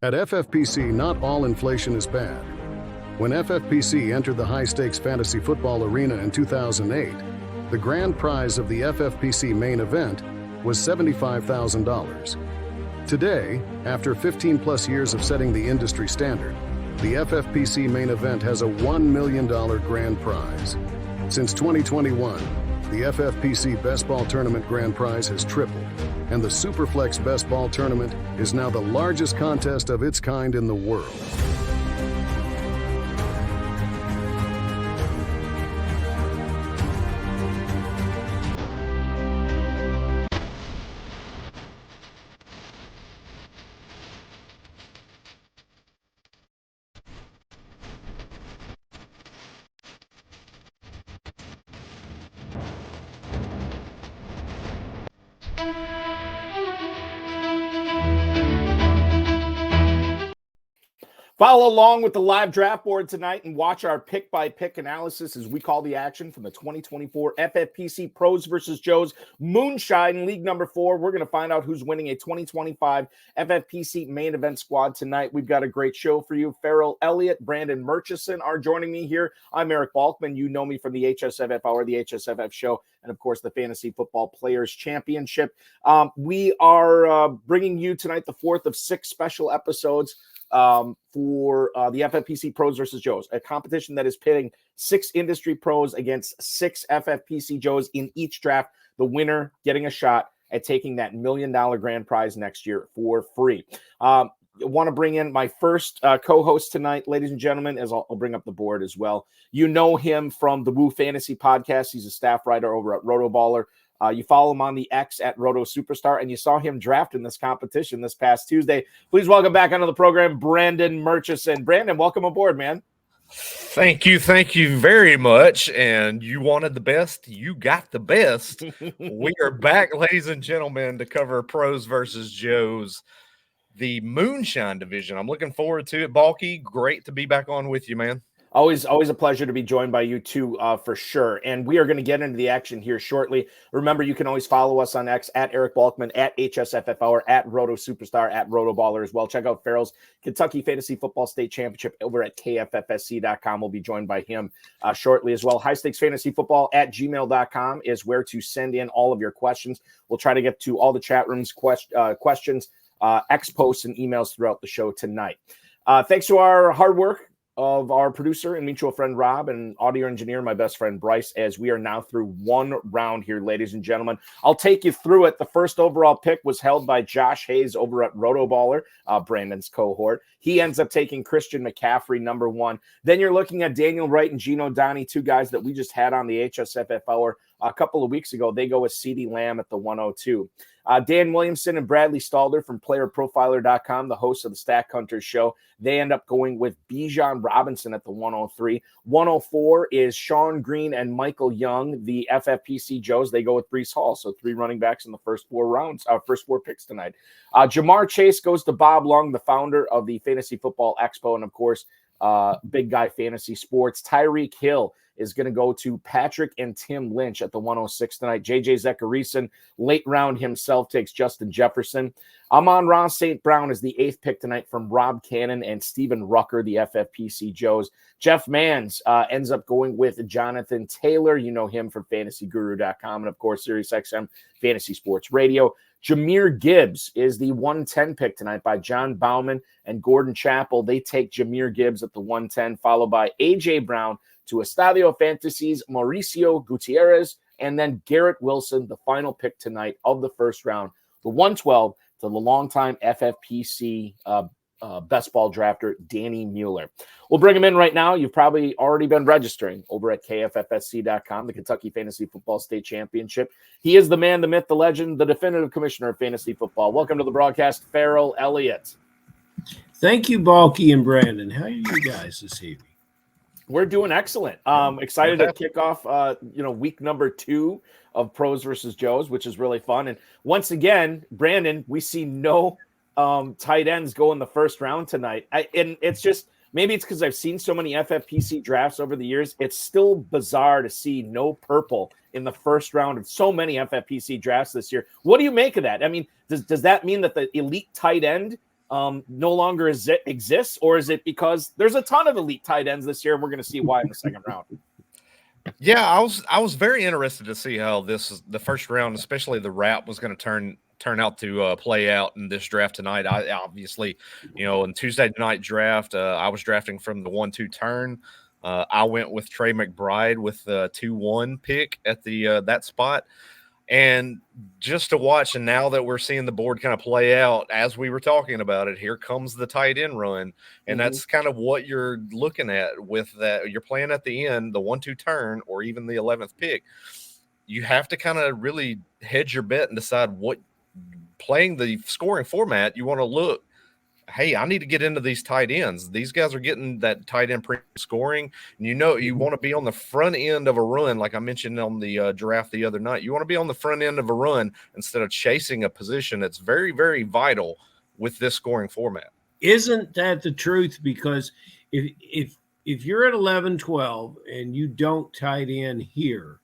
At FFPC, not all inflation is bad. When FFPC entered the high-stakes fantasy football arena in 2008, the grand prize of the FFPC Main Event was $75,000. Today, after 15-plus years of setting the industry standard, the FFPC Main Event has a $1 million grand prize. Since 2021, the FFPC Best Ball Tournament grand prize has tripled, and the Superflex Best Ball Tournament is now the largest contest of its kind in the world. Follow along with the live draft board tonight and watch our pick-by-pick analysis as we call the action from the 2024 FFPC Pros versus Joes Moonshine League number 4. We're going to find out who's winning a 2025 FFPC Main Event squad tonight. We've got a great show for you. Farrell Elliott, Brandon Murchison are joining me here. I'm Eric Balkman. You know me from the HSFF Hour, the HSFF Show, and, of course, the Fantasy Football Players Championship. We are bringing you tonight the 4th of 6 special episodes for the FFPC Pros versus Joes, a competition that is pitting 6 industry pros against 6 FFPC Joes in each draft, the winner getting a shot at taking that $1 million grand prize next year for free. I want to bring in my first co-host tonight, ladies and gentlemen, as I'll bring up the board as well. You know him from the Woo Fantasy Podcast. He's a staff writer over at Rotoballer. You follow him on the X at Roto Superstar, and you saw him draft in this competition this past Tuesday. Please welcome back onto the program, Brandon Murchison. Brandon, welcome aboard, man. Thank you very much. And you wanted the best, you got the best. We are back, ladies and gentlemen, to cover Pros versus Joes, the Moonshine division. I'm looking forward to it, Balky. Great to be back on with you, man. Always a pleasure to be joined by you too, for sure. And we are going to get into the action here shortly. Remember, you can always follow us on X at Eric Balkman, at HSFF Hour, at Roto Superstar, at Rotoballer as well. Check out Farrell's Kentucky Fantasy Football State Championship over at KFFSC.com. We'll be joined by him shortly as well. High Stakes Fantasy Football at gmail.com is where to send in all of your questions. We'll try to get to all the chat rooms questions, X posts, and emails throughout the show tonight. Thanks to our hard work of our producer and mutual friend Rob and audio engineer, my best friend Bryce, as we are now through one round here, ladies and gentlemen. I'll take you through it. The first overall pick was held by Josh Hayes over at Rotoballer, Brandon's cohort. He ends up taking Christian McCaffrey, number 1. Then you're looking at Daniel Wright and Gino Donnie, 2 guys that we just had on the HSFF Hour a couple of weeks ago. They go with CeeDee Lamb at the 102. Dan Williamson and Bradley Stalder from PlayerProfiler.com, the hosts of the Stack Hunters show, they end up going with Bijan Robinson at the 103. 104 is Sean Green and Michael Young, the FFPC Joes. They go with Breece Hall, so 3 running backs in the first 4 picks tonight. Jamar Chase goes to Bob Long, the founder of the Fantasy Football Expo, and, of course, Big Guy Fantasy Sports. Tyreek Hill is going to go to Patrick and Tim Lynch at the 106 tonight. JJ Zachariason, late round himself, takes Justin Jefferson. Amon-Ra St. Brown is the 8th pick tonight from Rob Cannon and Stephen Rucker, the FFPC Joes. Jeff Manns ends up going with Jonathan Taylor. You know him from FantasyGuru.com and, of course, SiriusXM Fantasy Sports Radio. Jahmyr Gibbs is the 110 pick tonight by John Bauman and Gordon Chappell. They take Jahmyr Gibbs at the 110, followed by A.J. Brown to Estadio Fantasies, Mauricio Gutierrez, and then Garrett Wilson, the final pick tonight of the first round, the 112 to the longtime FFPC best ball drafter, Danny Mueller. We'll bring him in right now. You've probably already been registering over at KFFSC.com, the Kentucky Fantasy Football State Championship. He is the man, the myth, the legend, the definitive commissioner of fantasy football. Welcome to the broadcast, Farrell Elliott. Thank you, Balky and Brandon. How are you guys this evening? We're doing excellent. Excited to kick off, week number 2 of Pros versus Joes, which is really fun. And once again, Brandon, we see no tight ends go in the first round tonight. And it's just, maybe it's because I've seen so many FFPC drafts over the years. It's still bizarre to see no purple in the first round of so many FFPC drafts this year. What do you make of that? I mean, does that mean that the elite tight end no longer exists, or is it because there's a ton of elite tight ends this year, and we're going to see why in the second round? Yeah, I was very interested to see how the first round, especially the wrap, was going to turn out to play out in this draft tonight. I obviously, in Tuesday night draft, I was drafting from the 1-2 turn. I went with Trey McBride with the 2-1 pick at the that spot. And just to watch, and now that we're seeing the board kind of play out as we were talking about it, here comes the tight end run. And that's kind of what you're looking at with that. You're playing at the end, the 1-2 turn, or even the 11th pick. You have to kind of really hedge your bet and decide what, playing the scoring format, you want to look, hey, I need to get into these tight ends. These guys are getting that tight end scoring. And you want to be on the front end of a run, like I mentioned on the draft the other night. You want to be on the front end of a run instead of chasing a position that's very, very vital with this scoring format. Isn't that the truth? Because if you're at 11-12 and you don't tight end here,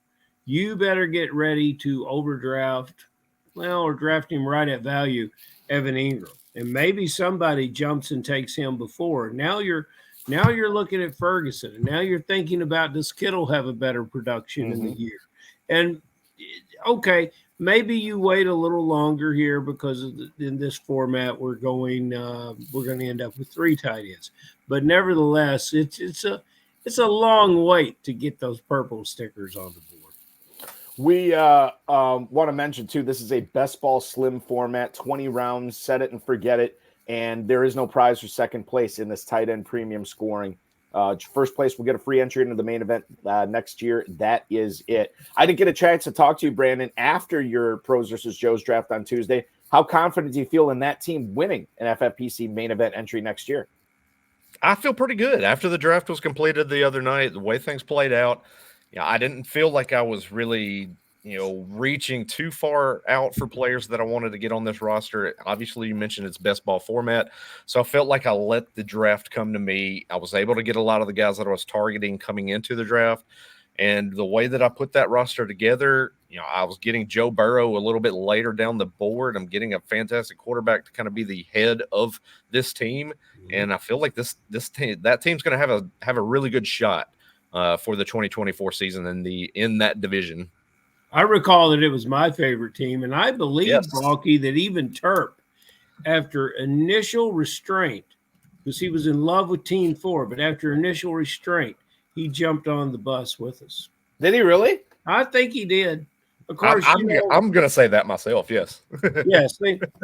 you better get ready to overdraft, or draft him right at value, Evan Ingram. And maybe somebody jumps and takes him before. Now you're looking at Ferguson, and now you're thinking about, does Kittle have a better production in the year? And okay, maybe you wait a little longer here because in this format we're going to end up with 3 tight ends. But nevertheless, it's a long wait to get those purple stickers on the board. We want to mention, too, this is a best ball slim format, 20 rounds, set it and forget it, and there is no prize for second place in this tight end premium scoring. First place will get a free entry into the main event next year. That is it. I didn't get a chance to talk to you, Brandon, after your Pros versus Joes draft on Tuesday. How confident do you feel in that team winning an FFPC main event entry next year? I feel pretty good. After the draft was completed the other night, the way things played out, I didn't feel like I was really, reaching too far out for players that I wanted to get on this roster. Obviously, you mentioned it's best ball format, so I felt like I let the draft come to me. I was able to get a lot of the guys that I was targeting coming into the draft, and the way that I put that roster together, I was getting Joe Burrow a little bit later down the board. I'm getting a fantastic quarterback to kind of be the head of this team, and I feel like that team's going to have a really good shot for the 2024 season in that division. I recall that it was my favorite team, and I believe, yes, Balky, that even Terp, after initial restraint, because he was in love with Team 4, but after initial restraint, he jumped on the bus with us. Did he really? I think he did. Of course, I'm going to say that myself, yes. Yes,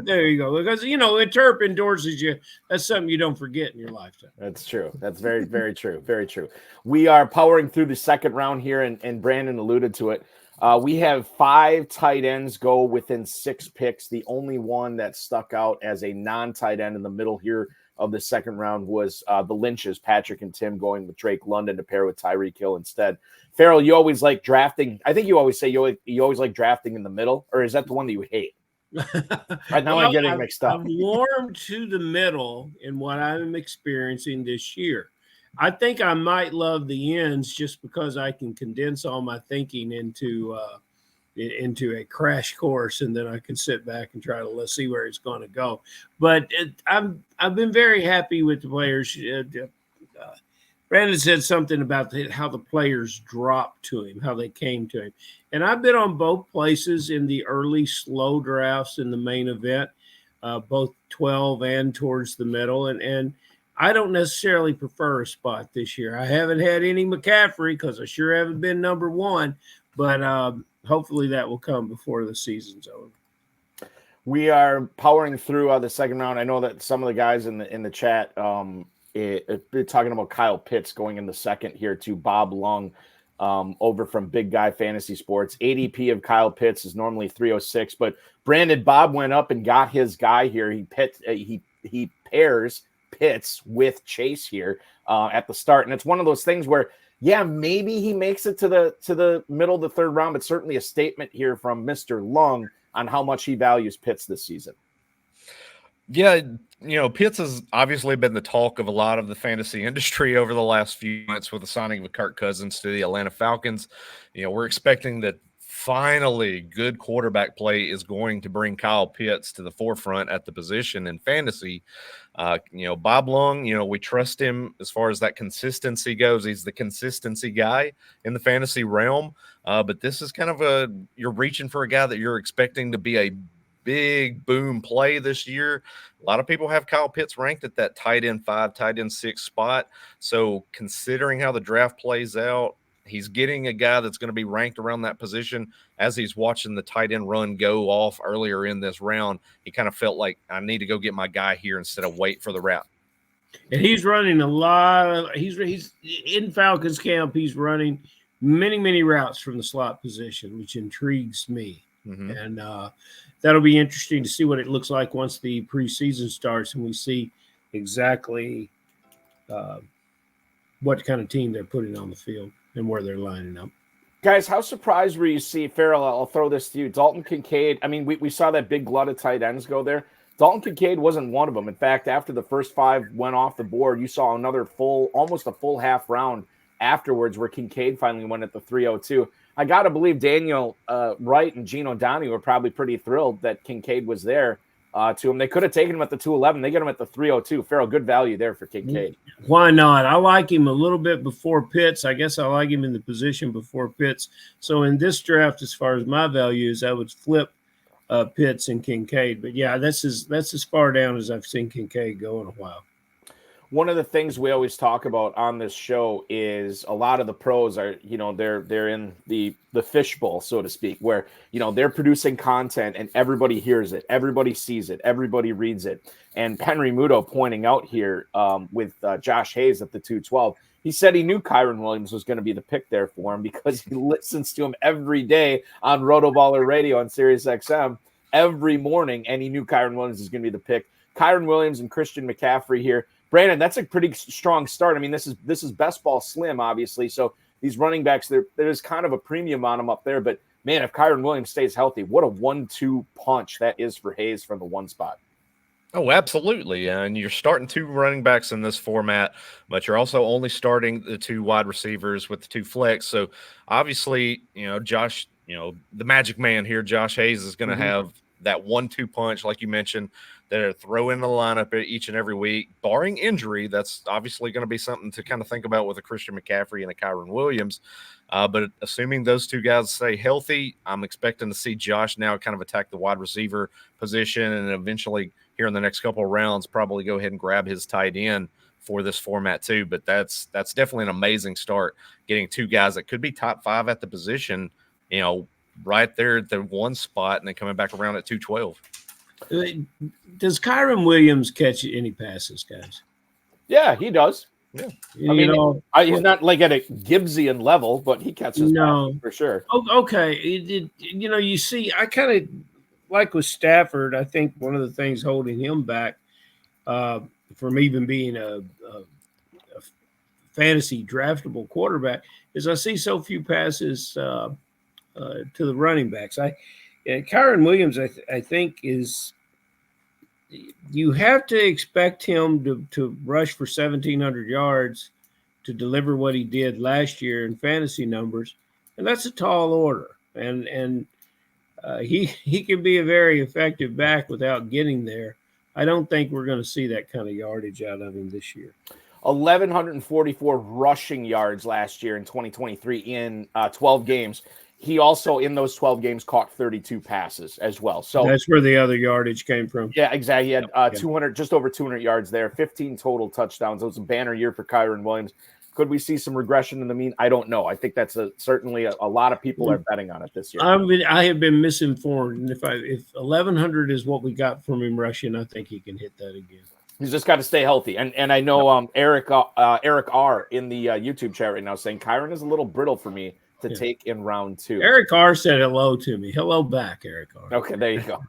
there you go. Because, when Terp endorses you, that's something you don't forget in your lifetime. That's true. That's very, very true. Very true. We are powering through the second round here, and Brandon alluded to it. We have 5 tight ends go within 6 picks. The only one that stuck out as a non-tight end in the middle here of the second round was the Lynches, Patrick and Tim, going with Drake London to pair with Tyreek Hill instead. Farrell, you always like drafting. I think you always say you always like drafting in the middle, or is that the one that you hate? Right now, I'm getting mixed up. I'm warm to the middle in what I'm experiencing this year. I think I might love the ends just because I can condense all my thinking into a crash course, and then I can sit back and try to see where it's going to go. But I've been very happy with the players. Brandon said something about how the players dropped to him, how they came to him. And I've been on both places in the early slow drafts in the main event, both 12 and towards the middle. And I don't necessarily prefer a spot this year. I haven't had any McCaffrey because I sure haven't been number 1, but hopefully that will come before the season's over. We are powering through the second round. I know that some of the guys in the chat talking about Kyle Pitts going in the second here to Bob Lung over from Big Guy Fantasy Sports. ADP of Kyle Pitts is normally 306, but Brandon Bob went up and got his guy here. He pairs Pitts with Chase here at the start, and it's one of those things where, yeah, maybe he makes it to the middle of the third round, but certainly a statement here from Mr. Lung on how much he values Pitts this season. Yeah, Pitts has obviously been the talk of a lot of the fantasy industry over the last few months with the signing of Kirk Cousins to the Atlanta Falcons. We're expecting that finally, good quarterback play is going to bring Kyle Pitts to the forefront at the position in fantasy. Bob Lung, we trust him as far as that consistency goes. He's the consistency guy in the fantasy realm. But this is kind of you're reaching for a guy that you're expecting to be a big boom play this year. A lot of people have Kyle Pitts ranked at that tight end 5, tight end 6 spot. So considering how the draft plays out, he's getting a guy that's going to be ranked around that position. As he's watching the tight end run go off earlier in this round, he kind of felt like, I need to go get my guy here instead of wait for the route. And he's running a lot of he's in Falcons camp. He's running many routes from the slot position, which intrigues me. Mm-hmm. And that'll be interesting to see what it looks like once the preseason starts and we see exactly what kind of team they're putting on the field and where they're lining up. Guys, how surprised were you to see, Farrell, I'll throw this to you, Dalton Kincaid? I mean, we saw that big glut of tight ends go there. Dalton Kincaid wasn't one of them. In fact, after the first 5 went off the board, you saw another almost a full half round afterwards where Kincaid finally went at the 302. I got to believe Daniel Wright and Gino Donnie were probably pretty thrilled that Kincaid was there to him. They could have taken him at the 211. They get him at the 302. Farrell, good value there for Kincaid. Why not? I like him a little bit before Pitts. I guess I like him in the position before Pitts. So in this draft, as far as my values, I would flip Pitts and Kincaid. But yeah, that's as far down as I've seen Kincaid go in a while. One of the things we always talk about on this show is a lot of the pros are, they're in the fishbowl, so to speak, where, they're producing content and everybody hears it, everybody sees it, everybody reads it. And Henry Muto pointing out here with Josh Hayes at the 212, he said he knew Kyren Williams was going to be the pick there for him because he listens to him every day on Rotoballer Radio on Sirius XM every morning, and he knew Kyren Williams was going to be the pick. Kyren Williams and Christian McCaffrey here. Brandon, that's a pretty strong start. I mean, this is best ball slim, obviously. So these running backs, there's kind of a premium on them up there. But, man, if Kyren Williams stays healthy, what a 1-2 punch that is for Hayes from the 1 spot. Oh, absolutely. And you're starting 2 running backs in this format, but you're also only starting the 2 wide receivers with the 2 flex. So, obviously, Josh, the magic man here, Josh Hayes, is going to have that 1-2 punch, like you mentioned, that are throw in the lineup each and every week, barring injury. That's obviously going to be something to kind of think about with a Christian McCaffrey and a Kyren Williams. But assuming those 2 guys stay healthy, I'm expecting to see Josh now kind of attack the wide receiver position and eventually here in the next couple of rounds probably go ahead and grab his tight end for this format too. But that's definitely an amazing start, getting 2 guys that could be top 5 at the position, right there at the 1 spot and then coming back around at 212. Does Kyren Williams catch any passes, guys? Yeah, he does. Yeah. He's not like at a Gibbsian level, but he catches passes for sure. Okay. You see, I kind of like with Stafford, I think one of the things holding him back from even being a fantasy draftable quarterback is I see so few passes to the running backs. Kyren Williams, I think, is you have to expect him to rush for 1,700 yards to deliver what he did last year in fantasy numbers, and that's a tall order. And he can be a very effective back without getting there. I don't think we're going to see that kind of yardage out of him this year. 1,144 rushing yards last year in 2023 in 12 games. He also, in those 12 games, caught 32 passes as well. So that's where the other yardage came from. Yeah, exactly. He had 200, just over 200 yards there, 15 total touchdowns. It was a banner year for Kyren Williams. Could we see some regression in the mean? I don't know. I think that's certainly a lot of people are betting on it this year. I have been misinformed. And if 1,100 is what we got from him rushing, I think he can hit that again. He's just got to stay healthy. And I know Eric R in the YouTube chat right now saying Kyren is a little brittle for me to take in round 2. Eric R said hello to me. Hello back, Eric R. Okay, there you go.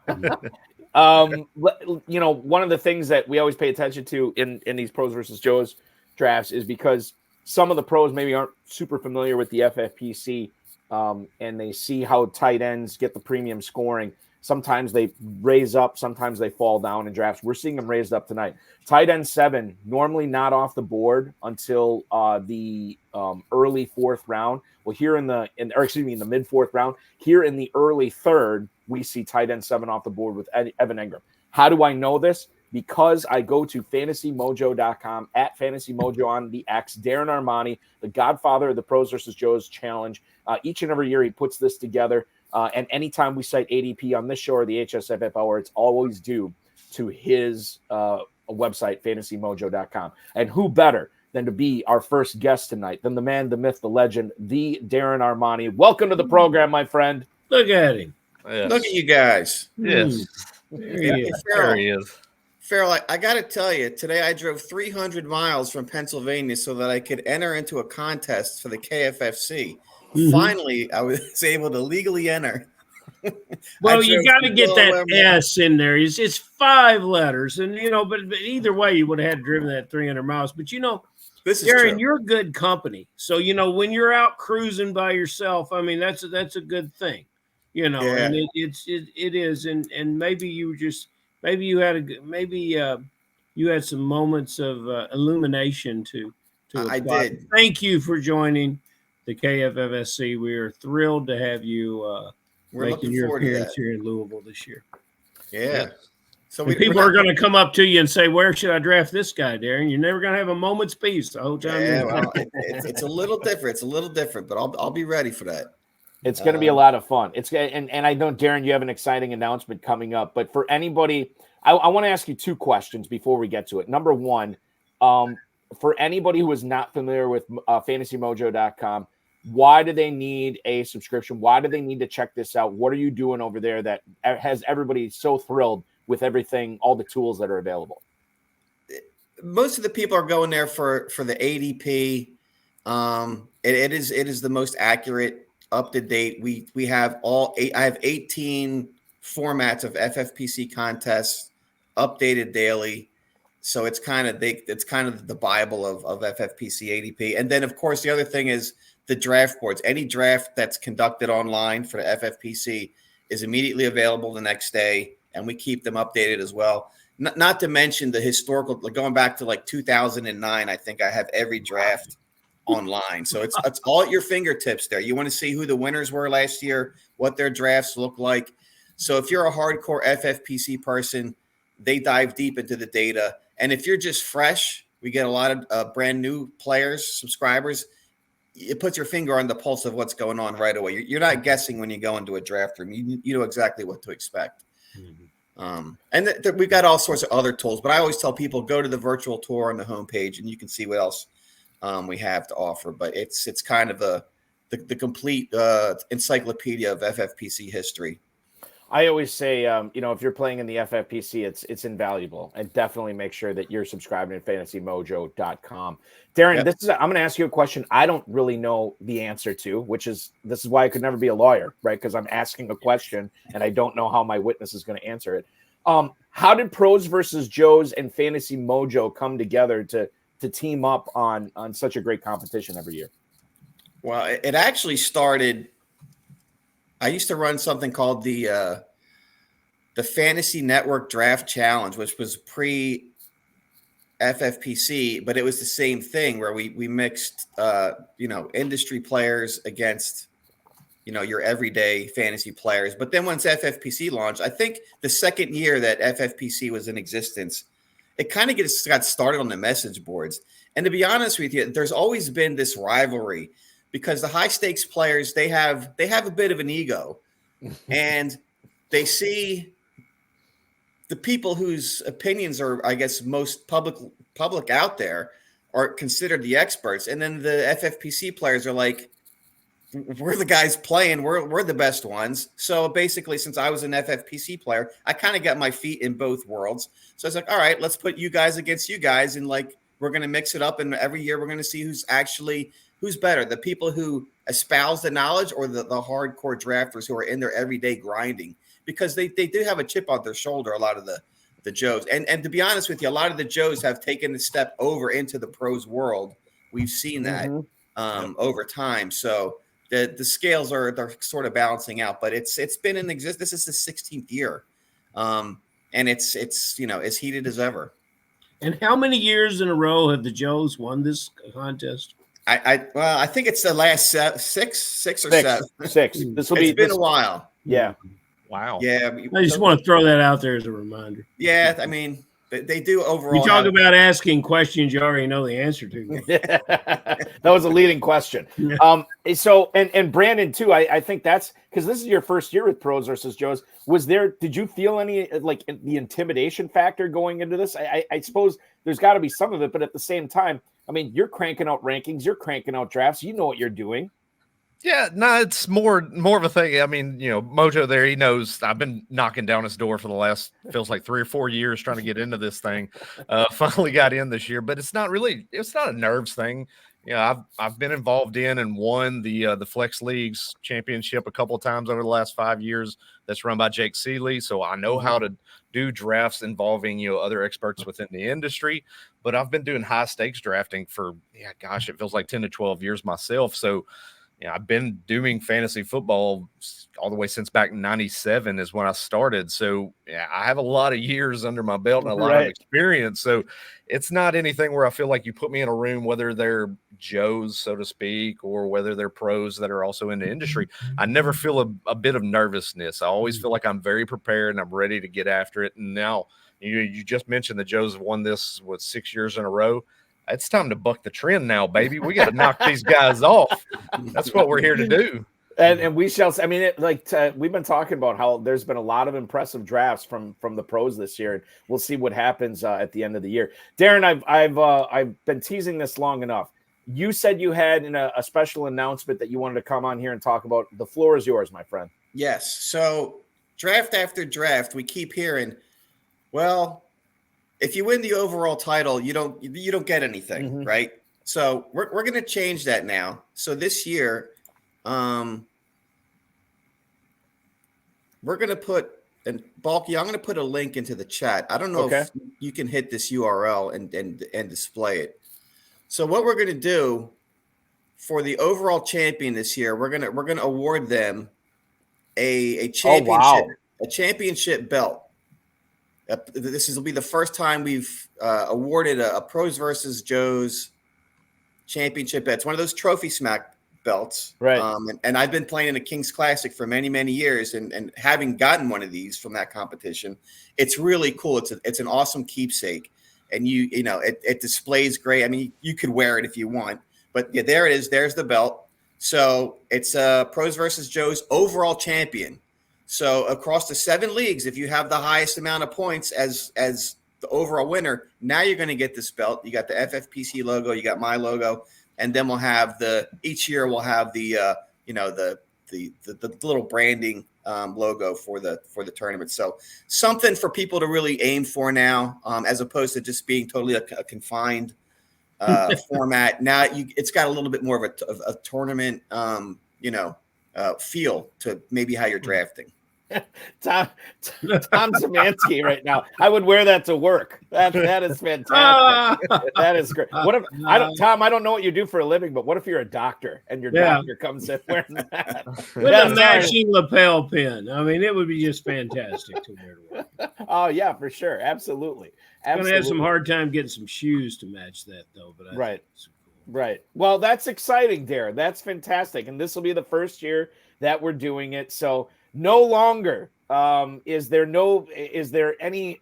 One of the things that we always pay attention to in these pros versus Joes drafts is because some of the pros maybe aren't super familiar with the FFPC and they see how tight ends get the premium scoring. Sometimes they raise up, sometimes they fall down in drafts. We're seeing them raised up tonight. Tight end 7, normally not off the board until the early 4th round. Well, here in the mid 4th round, here in the early 3rd, we see tight end 7 off the board with Evan Ingram. How do I know this? Because I go to fantasymojo.com, at FantasyMojo on the X. Darren Armani, the godfather of the Pros versus Joes challenge. Each and every year he puts this together. And anytime we cite ADP on this show or the HSFF Hour, it's always due to his website, fantasymojo.com. And who better than to be our first guest tonight than the man, the myth, the legend, the Darren Armani. Welcome to the program, my friend. Look at him. Yes. Look at you guys. Yes. There he is. There he is. Farrell, I got to tell you, today I drove 300 miles from Pennsylvania so that I could enter into a contest for the KFFC. Mhm. Finally, I was able to legally enter. Well, you got to get that S in there. It's 5 letters, and but either way, you would have had driven that 300 miles. But This is Darren, true. you're good company. So when you're out cruising by yourself, I mean that's a good thing, Yeah. And it is, and maybe you had some moments of illumination to I apply. did. Thank you for joining the KFFSC. We are thrilled to have you We're making looking your forward to appearance that. here in Louisville this year. Yeah. So And people are going to come up to you and say, "Where should I draft this guy, Darren?" You're never going to have a moment's peace the whole time. Yeah, you're well, it's a little different. It's a little different, but I'll be ready for that. It's going to be a lot of fun. And I know, Darren, you have an exciting announcement coming up. But for anybody, I want to ask you 2 questions before we get to it. Number one, for anybody who is not familiar with FantasyMojo.com, why do they need a subscription? Why do they need to check this out? What are you doing over there that has everybody so thrilled with everything, all the tools that are available? Most of the people are going there for the ADP. It is the most accurate, up to date. We have I have 18 formats of FFPC contests updated daily. So it's kind of the Bible of FFPC ADP. And then of course the other thing is the draft boards. Any draft that's conducted online for the FFPC is immediately available the next day, and we keep them updated as well. Not to mention the historical, going back to like 2009, I think I have every draft online. So it's all at your fingertips there. You want to see who the winners were last year, what their drafts look like. So if you're a hardcore FFPC person, they dive deep into the data. And if you're just fresh, we get a lot of brand new players, subscribers. It puts your finger on the pulse of what's going on right away. You're not guessing when you go into a draft room. You know exactly what to expect. Mm-hmm. We've got all sorts of other tools, but I always tell people, go to the virtual tour on the homepage and you can see what else we have to offer. But it's kind of the complete encyclopedia of FFPC history. I always say, if you're playing in the FFPC, it's invaluable, and definitely make sure that you're subscribing to FantasyMojo.com. Darren, Yep. I'm going to ask you a question I don't really know the answer to, this is why I could never be a lawyer, right? Because I'm asking a question and I don't know how my witness is going to answer it. How did Pros versus Joes and Fantasy Mojo come together to team up on such a great competition every year? Well, it actually started. I used to run something called the Fantasy Network Draft Challenge, which was pre FFPC, but it was the same thing where we mixed industry players against your everyday fantasy players. But then once FFPC launched, I think the second year that FFPC was in existence, it kind of got started on the message boards. And to be honest with you, there's always been this rivalry, because the high stakes players, they have a bit of an ego, and they see the people whose opinions are, I guess, most public out there are considered the experts. And then the FFPC players are like, we're the guys playing, we're the best ones. So basically, since I was an FFPC player, I kind of got my feet in both worlds. So I was like, all right, let's put you guys against you guys, and we're going to mix it up. And every year we're going to see who's better, the people who espouse the knowledge or the hardcore drafters who are in there every day grinding, because they do have a chip on their shoulder, a lot of the Joes. And to be honest with you, a lot of the Joes have taken the step over into the pros world. We've seen that over time. So the scales they're sort of balancing out, but it's been in existence. This is the 16th year, and it's as heated as ever. And how many years in a row have the Joes won this contest? I think it's the last six or seven. Six. It's been a while. Yeah. Wow. Yeah. I just want to throw that out there as a reminder. Yeah, I mean, they do overall. You talk about asking questions you already know the answer to. That was a leading question. So and Brandon too. I think that's because this is your first year with Pros versus Joes. Did you feel any like the intimidation factor going into this? I suppose there's got to be some of it, but at the same time, I mean, you're cranking out rankings, you're cranking out drafts. You know what you're doing. Yeah, no, it's more of a thing. I mean, Mojo there, he knows I've been knocking down his door for the last, feels like 3 or 4 years trying to get into this thing. Finally got in this year, but it's not a nerves thing. I've been involved in and won the Flex Leagues championship a couple of times over the last 5 years. That's run by Jake Seeley. So I know how to do drafts involving, other experts within the industry, but I've been doing high stakes drafting for, it feels like 10 to 12 years myself. So I've been doing fantasy football all the way since back in 97 is when I started. So I have a lot of years under my belt and a lot of experience. So it's not anything where I feel like you put me in a room, whether they're Joes, so to speak, or whether they're pros that are also in the industry. I never feel a bit of nervousness. I always feel like I'm very prepared and I'm ready to get after it. And now you just mentioned the Joes have won this 6 years in a row. It's time to buck the trend now, baby. We got to knock these guys off. That's what we're here to do. And we shall. I mean, we've been talking about how there's been a lot of impressive drafts from the pros this year, and we'll see what happens at the end of the year. Darren, I've been teasing this long enough. You said you had a special announcement that you wanted to come on here and talk about. The floor is yours, my friend. Yes. So draft after draft, we keep hearing, well, if you win the overall title, you don't get anything, right? So we're going to change that now. So this year, we're going to put and Balky. I'm going to put a link into the chat. I don't know if you can hit this URL and display it. So what we're going to do for the overall champion this year, we're going to award them a championship belt. This will be the first time we've awarded a Pros versus Joes championship. It's one of those trophy smack belts. Right. And I've been playing in a King's Classic for many, many years. And having gotten one of these from that competition, it's really cool. It's an awesome keepsake. And it displays great. I mean, you could wear it if you want. But yeah, there it is. There's the belt. So it's Pros versus Joes overall champion. So across the 7 leagues, if you have the highest amount of points as the overall winner, now you're going to get this belt. You got the FFPC logo, you got my logo, and then we'll have each year we'll have the little branding logo for the tournament. So something for people to really aim for now, as opposed to just being totally a confined format. Now it's got a little bit more of a tournament, feel to maybe how you're drafting. Tom Szymanski right now. I would wear that to work. That is fantastic. That is great. What if Tom? I don't know what you do for a living, but what if you're a doctor and your doctor comes in wearing that with a matching lapel pin? I mean, it would be just fantastic to wear to work. Oh yeah, for sure, absolutely. I'm gonna have some hard time getting some shoes to match that though. But right. Well, that's exciting, Darren. That's fantastic, and this will be the first year that we're doing it. So. No longer is there any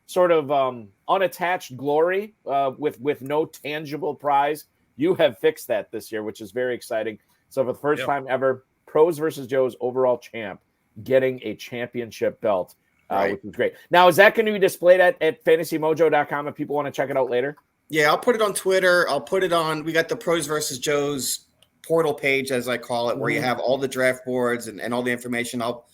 sort of unattached glory with no tangible prize. You have fixed that this year, which is very exciting. So for the first time ever, Pros versus Joes overall champ getting a championship belt, which is great. Now, is that going to be displayed at fantasymojo.com if people want to check it out later? Yeah, I'll put it on Twitter. I'll put it on. We got the Pros versus Joes portal page, as I call it, where you have all the draft boards and all the information. I'll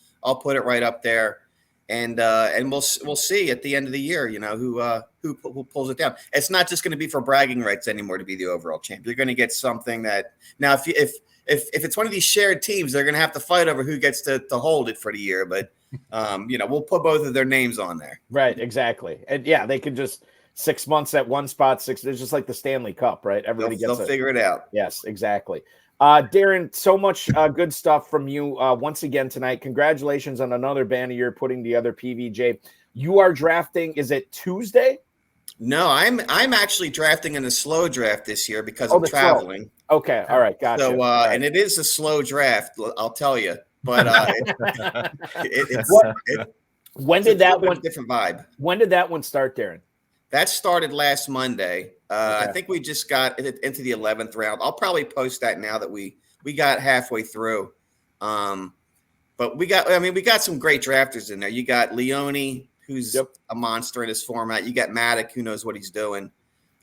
put it right up there, and we'll see at the end of the year, who pulls it down. It's not just going to be for bragging rights anymore to be the overall champ. You're going to get something that now if it's one of these shared teams, they're going to have to fight over who gets to hold it for the year. But we'll put both of their names on there. Right, exactly, and yeah, they can just. 6 months at one spot, it's just like the Stanley Cup, right? Everybody they'll figure it out. Yes, exactly. Darren, so much good stuff from you once again tonight. Congratulations on another banner you're putting together, PVJ. You are drafting, is it Tuesday? No, I'm actually drafting in a slow draft this year because I'm traveling. Slow. Okay, all right, gotcha. So, right. And it is a slow draft, I'll tell you. But when did that one different vibe? When did that one start, Darren? That started last Monday. I think we just got into the 11th round. I'll probably post that now that we got halfway through. But we got some great drafters in there. You got Leone, who's a monster in his format. You got Maddock, who knows what he's doing.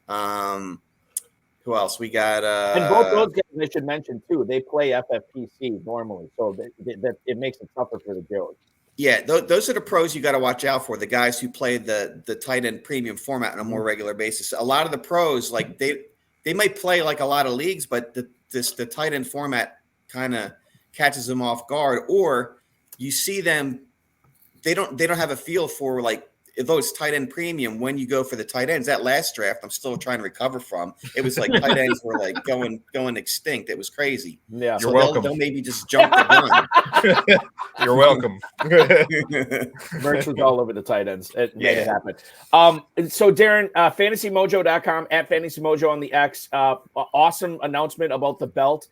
Who else? We got and both those guys I should mention too. They play FFPC normally, so that it makes it tougher for the Joes. Yeah, those are the pros you got to watch out for. The guys who play the tight end premium format on a more regular basis. A lot of the pros, like they might play like a lot of leagues, but the tight end format kind of catches them off guard, or you see them. They don't have a feel for like those tight end premium when you go for the tight ends. That last draft, I'm still trying to recover from. It was like tight ends were like going extinct. It was crazy. Yeah, so they'll maybe just jump the gun. You're welcome. Merch was all over the tight ends. It made it happen. So Darren, fantasymojo.com at fantasymojo on the X. Awesome announcement about the belt.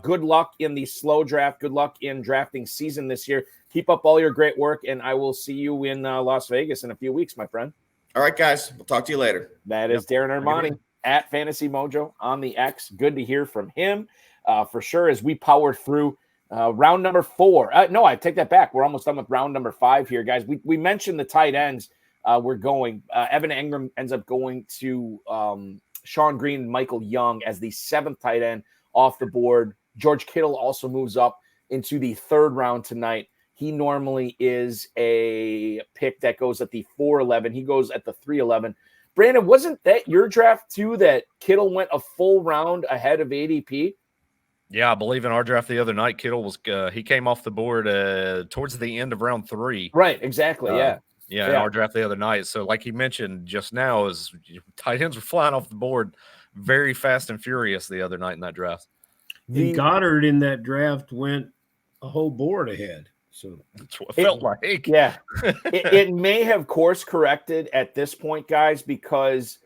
Good luck in the slow draft. Good luck in drafting season this year. Keep up all your great work, and I will see you in Las Vegas in a few weeks, my friend. All right, guys. We'll talk to you later. That is Darren Armani at Fantasy Mojo on the X. Good to hear from him for sure as we power through round number 4. No, I take that back. We're almost done with round number 5 here, guys. We mentioned the tight ends. We're going. Evan Engram ends up going to Sean Green and Michael Young as the 7th tight end off the board. George Kittle also moves up into the 3rd round tonight. He normally is a pick that goes at the 4-11. He goes at the 3-11. Brandon, wasn't that your draft too, that Kittle went a full round ahead of ADP? Yeah, I believe in our draft the other night, Kittle was he came off the board towards the end of round 3. Right, exactly, yeah. Yeah, in our draft the other night. So like he mentioned just now, is tight ends were flying off the board very fast and furious the other night in that draft. Goddard in that draft went a whole board ahead. So that's what it felt like. Yeah. it may have course corrected at this point, guys, because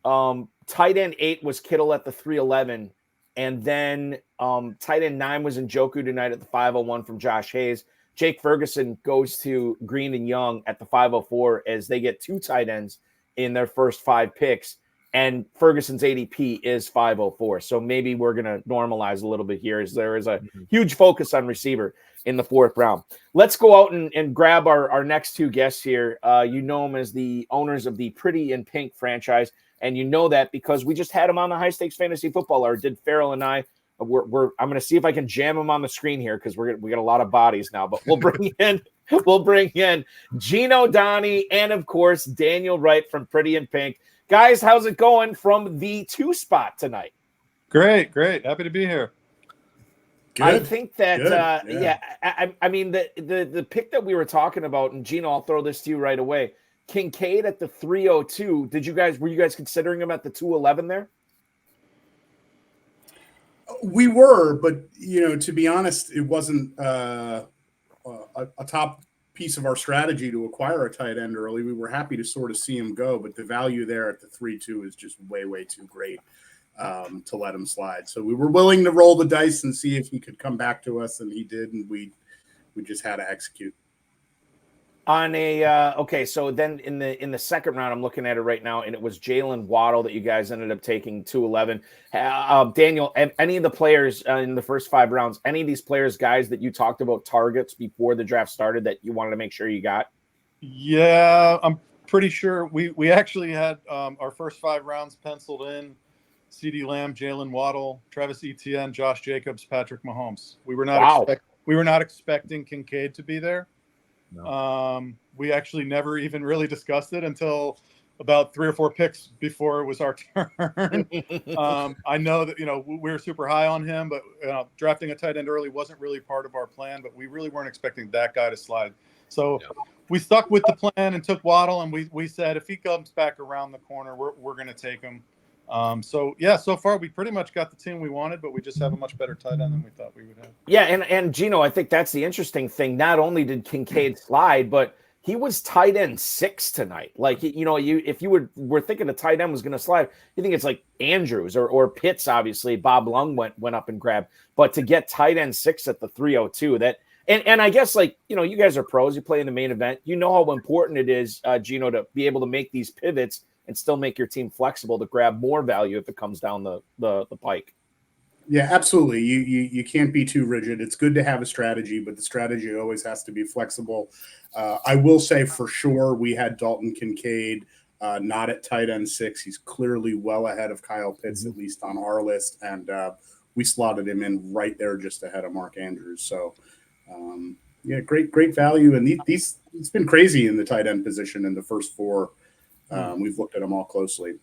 tight end 8 was Kittle at the 3-11. And then tight end 9 was Njoku tonight at the 5-01 from Josh Hayes. Jake Ferguson goes to Green and Young at the 5-04 as they get 2 tight ends in their first 5 picks. And Ferguson's ADP is 504. So maybe we're going to normalize a little bit here as there is a huge focus on receiver in the 4th round. Let's go out and grab our next 2 guests here. You know them as the owners of the Pretty in Pink franchise. And you know that because we just had them on the High Stakes Fantasy Football Hour. Did Farrell and I. I'm going to see if I can jam them on the screen here because we got a lot of bodies now. But we'll bring in Gino Donnie and, of course, Daniel Wright from Pretty in Pink. Guys, how's it going from the 2 spot tonight? Great. Happy to be here. Good. I think that, I mean, the pick that we were talking about, and Gino, I'll throw this to you right away. Kincaid at the 302. Were you guys considering him at the 211 there? We were, but to be honest, it wasn't a top piece of our strategy to acquire a tight end early. We were happy to sort of see him go, but the value there at the 3-2 is just way too great to let him slide. So we were willing to roll the dice and see if he could come back to us, and he did, and we just had to execute. On a okay, so then in the 2nd round, I'm looking at it right now, and it was Jalen Waddle that you guys ended up taking 211. Daniel, any of the players in the first 5 rounds, any of these players, guys that you talked about targets before the draft started that you wanted to make sure you got? Yeah, I'm pretty sure we actually had our first 5 rounds penciled in: CeeDee Lamb, Jalen Waddle, Travis Etienne, Josh Jacobs, Patrick Mahomes. We were not expecting Kincaid to be there. No. We actually never even really discussed it until about 3 or 4 picks before it was our turn. I know that, we were super high on him, but drafting a tight end early wasn't really part of our plan, but we really weren't expecting that guy to slide. So we stuck with the plan and took Waddle, and we said, if he comes back around the corner, we're going to take him. So yeah, so far we pretty much got the team we wanted, but we just have a much better tight end than we thought we would have. Yeah, and Gino, I think that's the interesting thing. Not only did Kincaid slide, but he was tight end 6 tonight. Like, if you were thinking a tight end was going to slide, you think it's like Andrews or Pitts. Obviously, Bob Lung went up and grabbed, but to get tight end 6 at the 302, that and I guess, like, you guys are pros. You play in the main event. You know how important it is, Gino, to be able to make these pivots and still make your team flexible to grab more value if it comes down the pike. Yeah, absolutely. You can't be too rigid. It's good to have a strategy, but the strategy always has to be flexible. I will say for sure we had Dalton Kincaid not at tight end 6. He's clearly well ahead of Kyle Pitts, at least on our list, and we slotted him in right there just ahead of Mark Andrews. So, yeah, great value. And these it's been crazy in the tight end position in the first 4. We've looked at them all closely.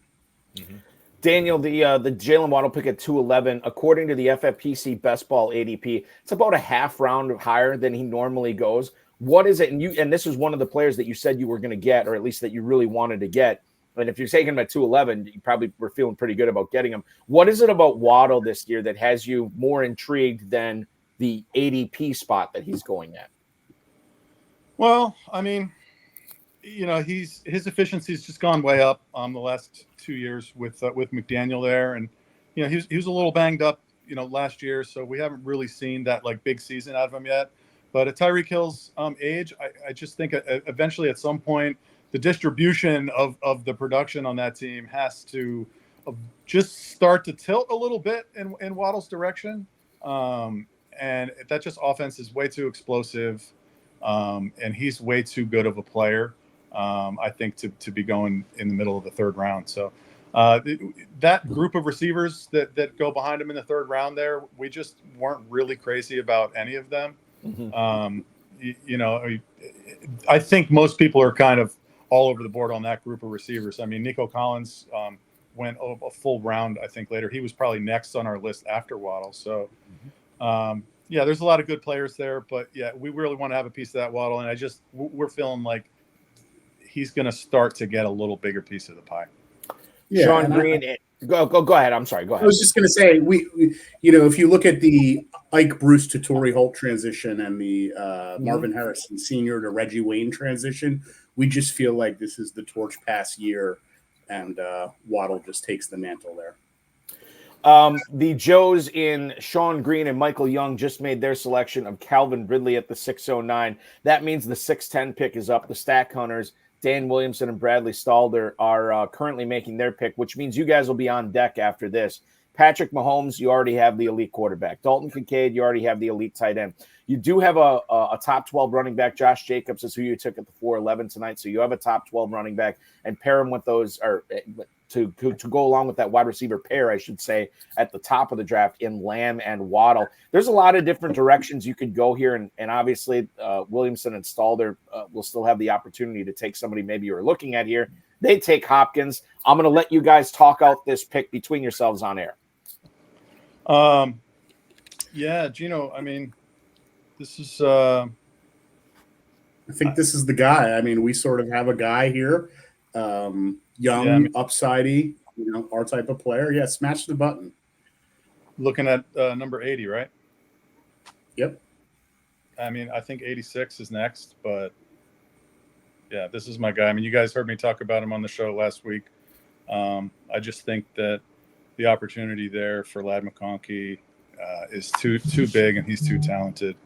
Mm-hmm. Daniel, the Jalen Waddle pick at 211, according to the FFPC Best Ball ADP, it's about a half round higher than he normally goes. What is it? And this is one of the players that you said you were going to get, or at least that you really wanted to get. And if you're taking him at 211, you probably were feeling pretty good about getting him. What is it about Waddle this year that has you more intrigued than the ADP spot that he's going at? Well, I mean, his efficiency's just gone way up the last 2 years with McDaniel there, and he was a little banged up last year, so we haven't really seen that like big season out of him yet. But at Tyreek Hill's age, I just think eventually at some point the distribution of the production on that team has to just start to tilt a little bit in Waddle's direction, and that just offense is way too explosive, and he's way too good of a player. I think to be going in the middle of the 3rd round. So that group of receivers that go behind him in the 3rd round there, we just weren't really crazy about any of them. Mm-hmm. I think most people are kind of all over the board on that group of receivers. I mean, Nico Collins went a full round, I think, later. He was probably next on our list after Waddle. So, yeah, there's a lot of good players there. But, yeah, we really want to have a piece of that Waddle. And we're feeling like he's going to start to get a little bigger piece of the pie. Yeah, Sean Green, go ahead. I'm sorry. Go ahead. I was just going to say, we if you look at the Ike Bruce to Torrey Holt transition and the Marvin Harrison Sr. to Reggie Wayne transition, we just feel like this is the torch pass year, and Waddle just takes the mantle there. The Joes in Sean Green and Michael Young just made their selection of Calvin Ridley at the 609. That means the 610 pick is up. The Stack Hunters, Dan Williamson and Bradley Stalder, are currently making their pick, which means you guys will be on deck after this. Patrick Mahomes, you already have the elite quarterback. Dalton Kincaid, you already have the elite tight end. You do have a top 12 running back. Josh Jacobs is who you took at the 411 tonight, so you have a top 12 running back, and pair him with those, or to go along with that wide receiver pair, I should say, at the top of the draft in Lamb and Waddle. There's a lot of different directions you could go here, and obviously Williamson and Stalder will still have the opportunity to take somebody maybe you're looking at here. They take Hopkins. I'm going to let you guys talk out this pick between yourselves on air. Yeah, Gino, I mean, this is I think this is the guy. I mean, we sort of have a guy here, young, upsidey, our type of player. Yeah, smash the button. Looking at number 80, right? Yep. I mean, I think 86 is next, but yeah, this is my guy. I mean, you guys heard me talk about him on the show last week. I just think that the opportunity there for Ladd McConkey is too big, and he's too talented.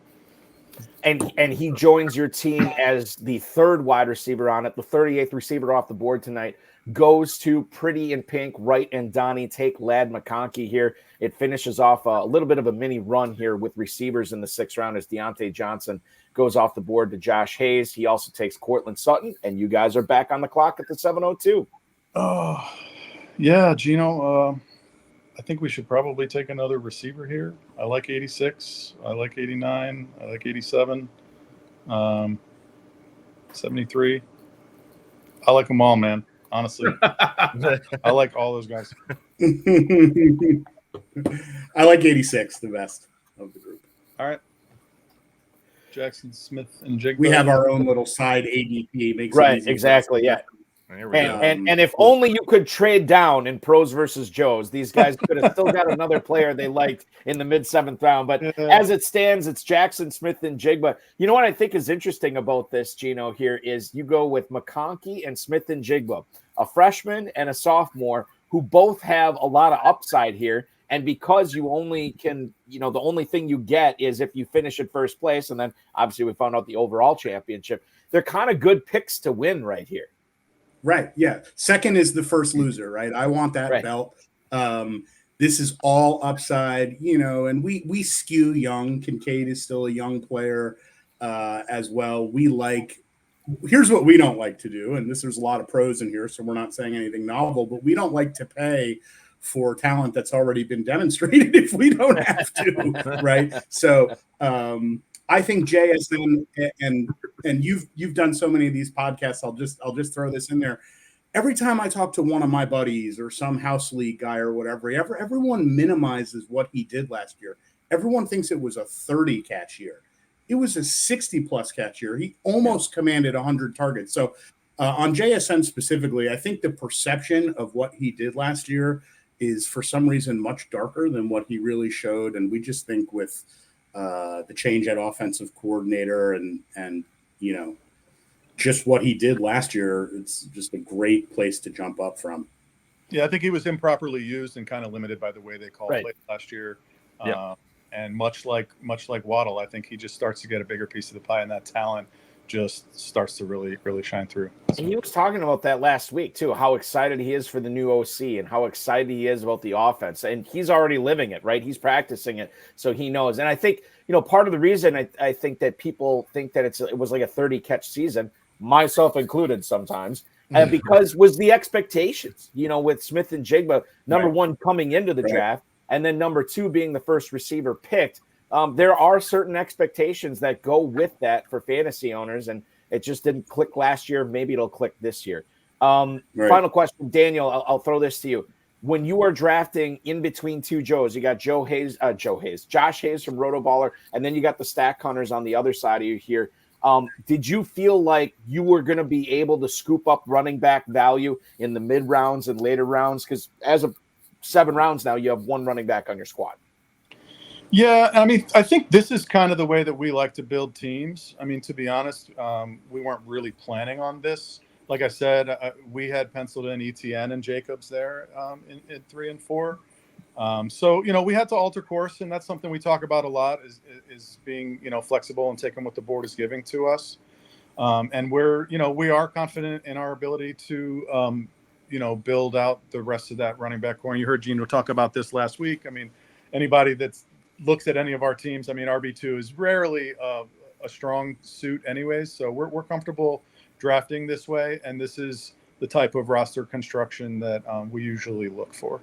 And he joins your team as the 3rd wide receiver on it. The 38th receiver off the board tonight goes to Pretty in Pink. Wright and Donnie take Ladd McConkey here. It finishes off a little bit of a mini run here with receivers in the 6th round as Deontay Johnson goes off the board to Josh Hayes. He also takes Cortland Sutton, and you guys are back on the clock at the 7:02. Oh, yeah, Gino. I think we should probably take another receiver here. I like 86. I like 89. I like 87. 73. I like them all, man. Honestly. I like all those guys. I like 86 the best of the group. All right. Jackson Smith and Jigba. We have our own little side ADP. Right, exactly, yeah. There we go. And if only you could trade down in pros versus Joes, these guys could have still got another player they liked in the mid-7th round. But as it stands, it's Jackson Smith and Jigba. You know what I think is interesting about this, Gino, here is you go with McConkey and Smith and Jigba, a freshman and a sophomore who both have a lot of upside here. And because you only can, the only thing you get is if you finish at first place, and then obviously we found out the overall championship, they're kind of good picks to win right here. Right. Yeah. Second is the first loser, right? I want that belt. This is all upside, and we skew young. Kincaid is still a young player as well. Here's what we don't like to do. And there's a lot of pros in here, so we're not saying anything novel, but we don't like to pay for talent that's already been demonstrated if we don't have to. Right. So, I think JSN and you've done so many of these podcasts. I'll just throw this in there. Every time I talk to one of my buddies or some house league guy or whatever, everyone minimizes what he did last year. Everyone thinks it was a 30 catch year. It was a 60+ catch year. He almost commanded 100 targets. So on JSN specifically, I think the perception of what he did last year is for some reason much darker than what he really showed. And we just think with the change at offensive coordinator and just what he did last year, it's just a great place to jump up from. Yeah, I think he was improperly used and kind of limited by the way they called play last year. Yep. And much like Waddle, I think he just starts to get a bigger piece of the pie, and that talent just starts to really, really shine through. And he was talking about that last week too, how excited he is for the new OC and how excited he is about the offense. And he's already living it, right? He's practicing it, so he knows. And I think, part of the reason I think that people think that it was like a 30 catch season, myself included sometimes, because was the expectations, with Smith and Jigba, number one coming into the draft, and then number two being the first receiver picked. There are certain expectations that go with that for fantasy owners, and it just didn't click last year. Maybe it'll click this year. Final question, Daniel, I'll throw this to you. When you are drafting in between two Joes, you got Josh Hayes from Rotoballer, and then you got the Stack Hunters on the other side of you here. Did you feel like you were going to be able to scoop up running back value in the mid rounds and later rounds? Because as of 7 rounds now, you have one running back on your squad. Yeah, I mean, I think this is kind of the way that we like to build teams. I mean, to be honest, we weren't really planning on this. Like I said, we had penciled in ETN and Jacobs there in 3 and 4. So, we had to alter course, and that's something we talk about a lot is being, flexible and taking what the board is giving to us. And we are confident in our ability to, build out the rest of that running back core. And you heard Gino talk about this last week. I mean, anybody that looks at any of our teams, I mean, RB2 is rarely a strong suit anyways. So we're comfortable drafting this way. And this is the type of roster construction that we usually look for.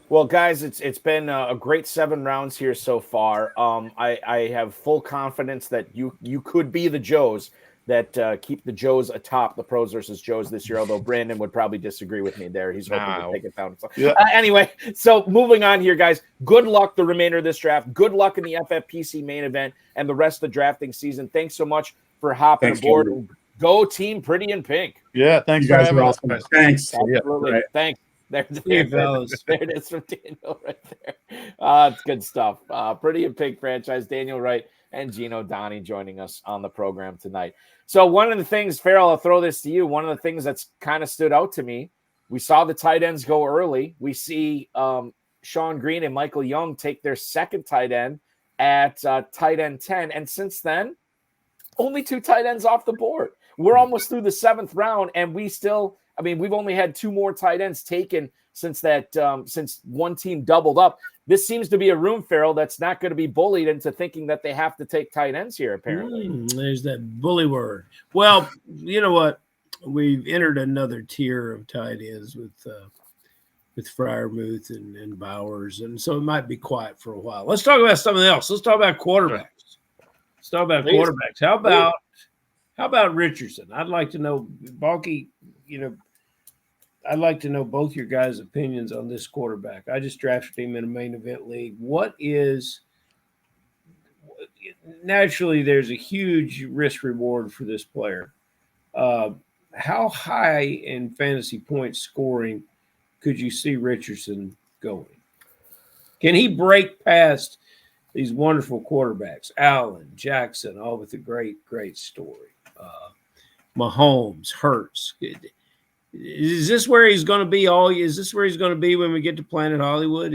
Well, guys, it's been a great 7 rounds here so far. I have full confidence that you could be the Joes that keep the Joes atop the pros versus Joes this year, although Brandon would probably disagree with me there. He's hoping to take it down. Yeah. Anyway, so moving on here, guys. Good luck the remainder of this draft. Good luck in the FFPC main event and the rest of the drafting season. Thanks so much for hopping aboard. Kevin. Go team Pretty in Pink. Yeah, thanks you guys for having us. Thanks. Absolutely. Yeah, right. Thanks. There it is from Daniel right there. It's good stuff. Pretty in Pink franchise, Daniel Wright and Gino Donnie joining us on the program tonight. So one of the things, Farrell, I'll throw this to you. One of the things that's kind of stood out to me, we saw the tight ends go early. We see Sean Green and Michael Young take their second tight end at tight end 10. And since then, only 2 tight ends off the board. We're almost through the 7th round, and we've only had 2 more tight ends taken since one team doubled up. This seems to be a room, Farrell, that's not going to be bullied into thinking that they have to take tight ends here, apparently. There's that bully word. Well, you know what? We've entered another tier of tight ends with Freiermuth and Bowers, and so it might be quiet for a while. Let's talk about something else. Let's talk about quarterbacks. How about Richardson? I'd like to know, Balky, I'd like to know both your guys' opinions on this quarterback. I just drafted him in a main event league. Naturally, there's a huge risk reward for this player. how high in fantasy point scoring could you see Richardson going? Can he break past these wonderful quarterbacks, Allen, Jackson, all with a great story? Mahomes, Hurts. Is this where he's going to be Is this where he's going to be when we get to Planet Hollywood?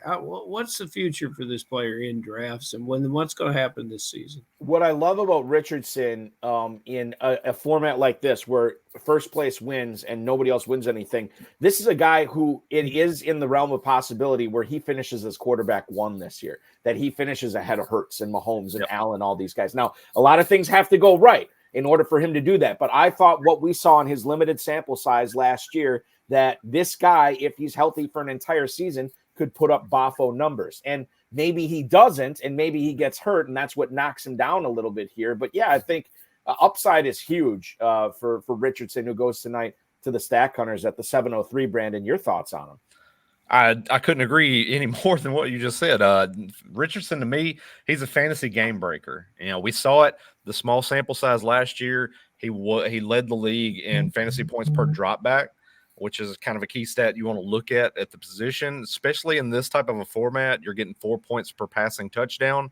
What's the future for this player in drafts, and what's going to happen this season? What I love about Richardson in a format like this, where first place wins and nobody else wins anything, this is a guy who it is in the realm of possibility where he finishes as quarterback 1 this year, that he finishes ahead of Hurts and Mahomes and Allen, all these guys. Now, a lot of things have to go right in order for him to do that. But I thought what we saw in his limited sample size last year, that this guy, if he's healthy for an entire season, could put up Boffo numbers. And maybe he doesn't, and maybe he gets hurt, and that's what knocks him down a little bit here. But yeah, I think upside is huge for Richardson, who goes tonight to the Stack Hunters at the 703. Brandon, your thoughts on him? I couldn't agree any more than what you just said. Richardson, to me, he's a fantasy game breaker. You know, we saw it, the small sample size last year. He led the league in fantasy points per drop back, which is kind of a key stat you want to look at the position, especially in this type of a format. You're getting 4 points per passing touchdown.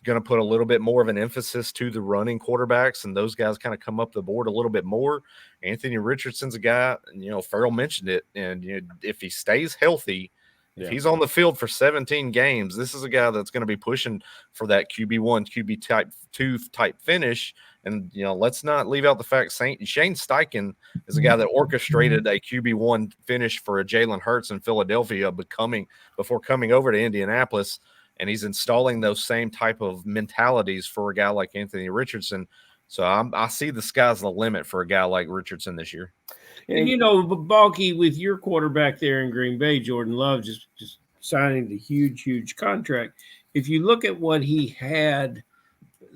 Going to put a little bit more of an emphasis to the running quarterbacks, and those guys kind of come up the board a little bit more. Anthony Richardson's a guy, you know, Farrell mentioned it, and you know, if he stays healthy, if he's on the field for 17 games, this is a guy that's going to be pushing for that QB1, QB2 type finish. And, you know, let's not leave out the fact Shane Steichen is a guy that orchestrated a QB1 finish for a Jalen Hurts in Philadelphia before coming over to Indianapolis. And he's installing those same type of mentalities for a guy like Anthony Richardson. So I see the sky's the limit for a guy like Richardson this year. And, you know, Balky, with your quarterback there in Green Bay, Jordan Love, just signing the huge contract. If you look at what he had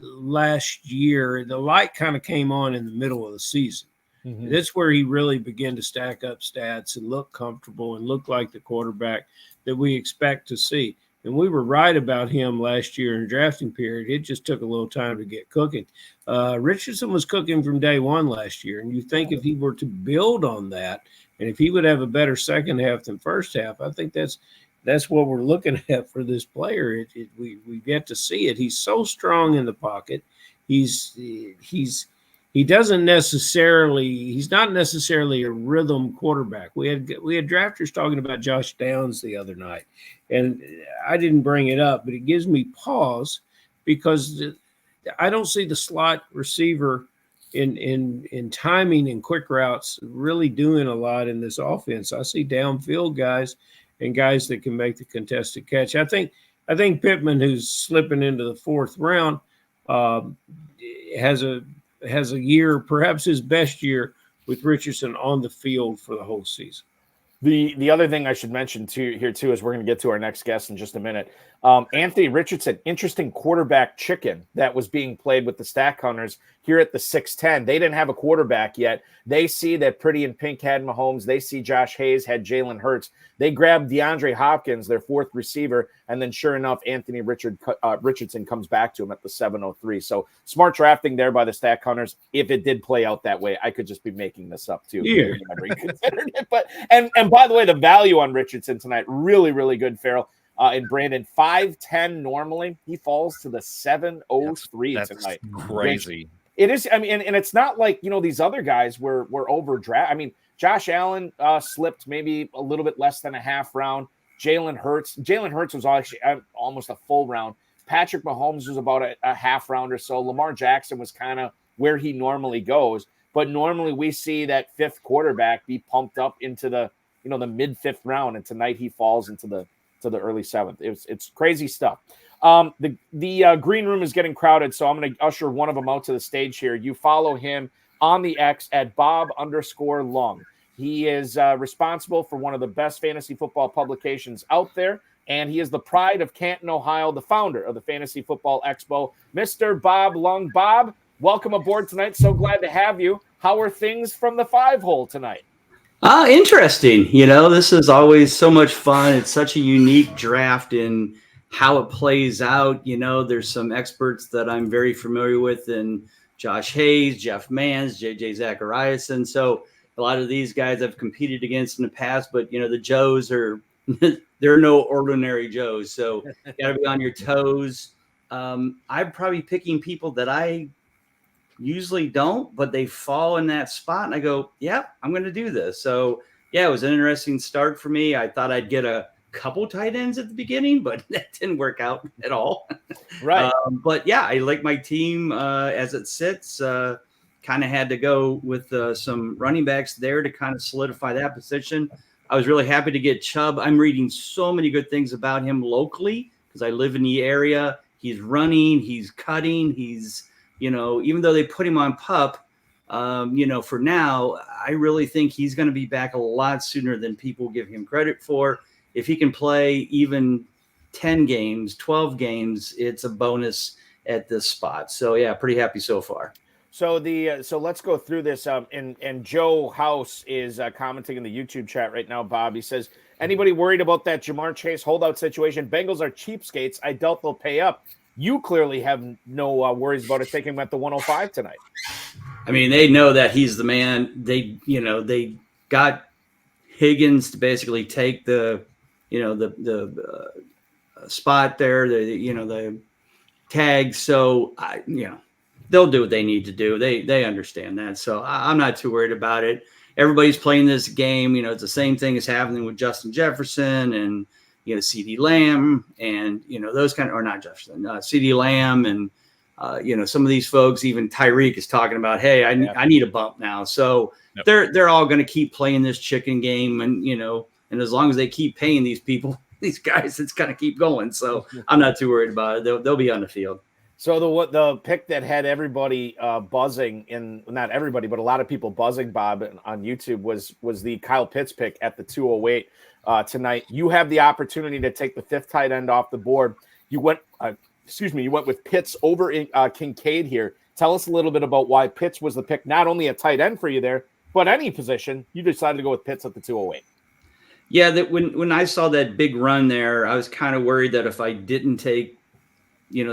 last year, the light kind of came on in the middle of the season. Mm-hmm. That's where he really began to stack up stats and look comfortable and look like the quarterback that we expect to see. And we were right about him last year in the drafting period. It just took a little time to get cooking. Richardson was cooking from day one last year. And you think if he were to build on that, and if he would have a better second half than first half, I think that's what we're looking at for this player. We get to see it. He's so strong in the pocket. He's not necessarily a rhythm quarterback. We had drafters talking about Josh Downs the other night, and I didn't bring it up, but it gives me pause because I don't see the slot receiver in timing and quick routes really doing a lot in this offense. I see downfield guys and guys that can make the contested catch. I think Pittman, who's slipping into the 4th round, has a year, perhaps his best year, with Richardson on the field for the whole season. The other thing I should mention here too is we're going to get to our next guest in just a minute. Anthony Richardson, interesting quarterback chicken that was being played with the Stack Hunters here at the 6'10". They didn't have a quarterback yet. They see that Pretty in Pink had Mahomes. They see Josh Hayes had Jalen Hurts. They grabbed DeAndre Hopkins, their 4th receiver, and then sure enough, Anthony Richardson comes back to him at the 703. So smart drafting there by the Stack Hunters. If it did play out that way, I could just be making this up too. Yeah. Considered it. But and by the way, the value on Richardson tonight, really, really good, Farrell. And Brandon, 5'10" normally, he falls to the 703 tonight. Crazy. It is. I mean, and it's not like, you know, these other guys were overdraft. I mean, Josh Allen slipped maybe a little bit less than a half round. Jalen Hurts was actually almost a full round. Patrick Mahomes was about a half round or so. Lamar Jackson was kind of where he normally goes. But normally we see that 5th quarterback be pumped up into the mid 5th round, and tonight he falls into the early 7th. It's crazy stuff. The green room is getting crowded, so I'm going to usher one of them out to the stage here. You follow him on the X at Bob_Lung. He is responsible for one of the best fantasy football publications out there, and he is the pride of Canton, Ohio, the founder of the Fantasy Football Expo, Mr. Bob Lung. Bob, welcome aboard tonight. So glad to have you. How are things from the 5-hole tonight? Interesting. You know, this is always so much fun. It's such a unique draft in how it plays out. You know, there's some experts that I'm very familiar with in Josh Hayes, Jeff Mans, JJ Zachariason. So a lot of these guys I've competed against in the past, but the Joes are they're no ordinary Joes. So you got to be on your toes. I'm probably picking people that I usually don't, but they fall in that spot, and I go, yeah, I'm going to do this. So yeah, it was an interesting start for me. I thought I'd get a couple tight ends at the beginning, but that didn't work out at all. Right. But yeah, I like my team as it sits. Kind of had to go with some running backs there to kind of solidify that position. I was really happy to get Chubb. I'm reading so many good things about him locally because I live in the area. He's running, he's cutting, he's, even though they put him on PUP, for now, I really think he's going to be back a lot sooner than people give him credit for. If he can play even 10 games, 12 games, it's a bonus at this spot. So yeah, pretty happy so far. So so let's go through this. And Joe House is commenting in the YouTube chat right now. Bob, he says, anybody worried about that Jamar Chase holdout situation? Bengals are cheapskates. I doubt they'll pay up. You clearly have no worries about it taking him at the 105 tonight. I mean, they know that he's the man. They got Higgins to basically take the spot there, the tag. So they'll do what they need to do. They understand that. So I'm not too worried about it. Everybody's playing this game. It's the same thing as happening with Justin Jefferson and, CD Lamb and, those kind of, or not Jefferson, CD Lamb. And, some of these folks, even Tyreek is talking about, hey, I need a bump now. So they're all going to keep playing this chicken game. And, and as long as they keep paying these people, these guys, it's going to keep going. So I'm not too worried about it. They'll be on the field. So the pick that had everybody buzzing not everybody, but a lot of people buzzing, Bob, on YouTube was the Kyle Pitts pick at the 208 tonight. You have the opportunity to take the fifth tight end off the board. You went with Pitts over in Kincaid here. Tell us a little bit about why Pitts was the pick, not only a tight end for you there, but any position. You decided to go with Pitts at the 208. Yeah, that when I saw that big run there, I was kind of worried that if I didn't take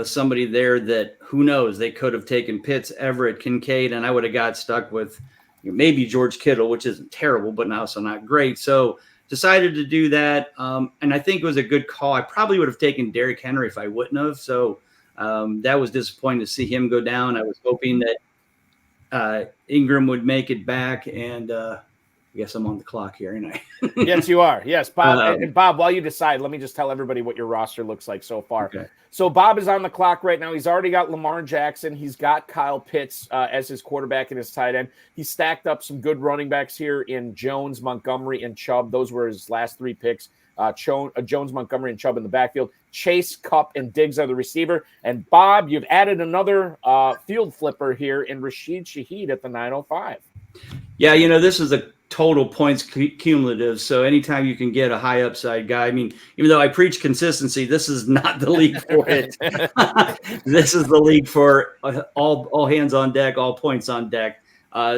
somebody there that who knows, they could have taken Pitts, Everett, Kincaid, and I would have got stuck with maybe George Kittle, which isn't terrible, but also not great. So decided to do that. And I think it was a good call. I probably would have taken Derrick Henry if I wouldn't have. So that was disappointing to see him go down. I was hoping that Ingram would make it back. And I guess I'm on the clock here, ain't I? Yes, you are. Yes, Bob. And Bob, while you decide, let me just tell everybody what your roster looks like so far. Okay. So Bob is on the clock right now. He's already got Lamar Jackson. He's got Kyle Pitts as his quarterback and his tight end. He stacked up some good running backs here in Jones, Montgomery, and Chubb. Those were his last three picks. Jones, Montgomery, and Chubb in the backfield. Chase, Kupp, and Diggs are the receiver. And Bob, you've added another field flipper here in Rashid Shaheed at the 905. Yeah, this is a total points cumulative. So anytime you can get a high upside guy, I mean, even though I preach consistency, this is not the league for it. This is the league for all hands on deck, all points on deck.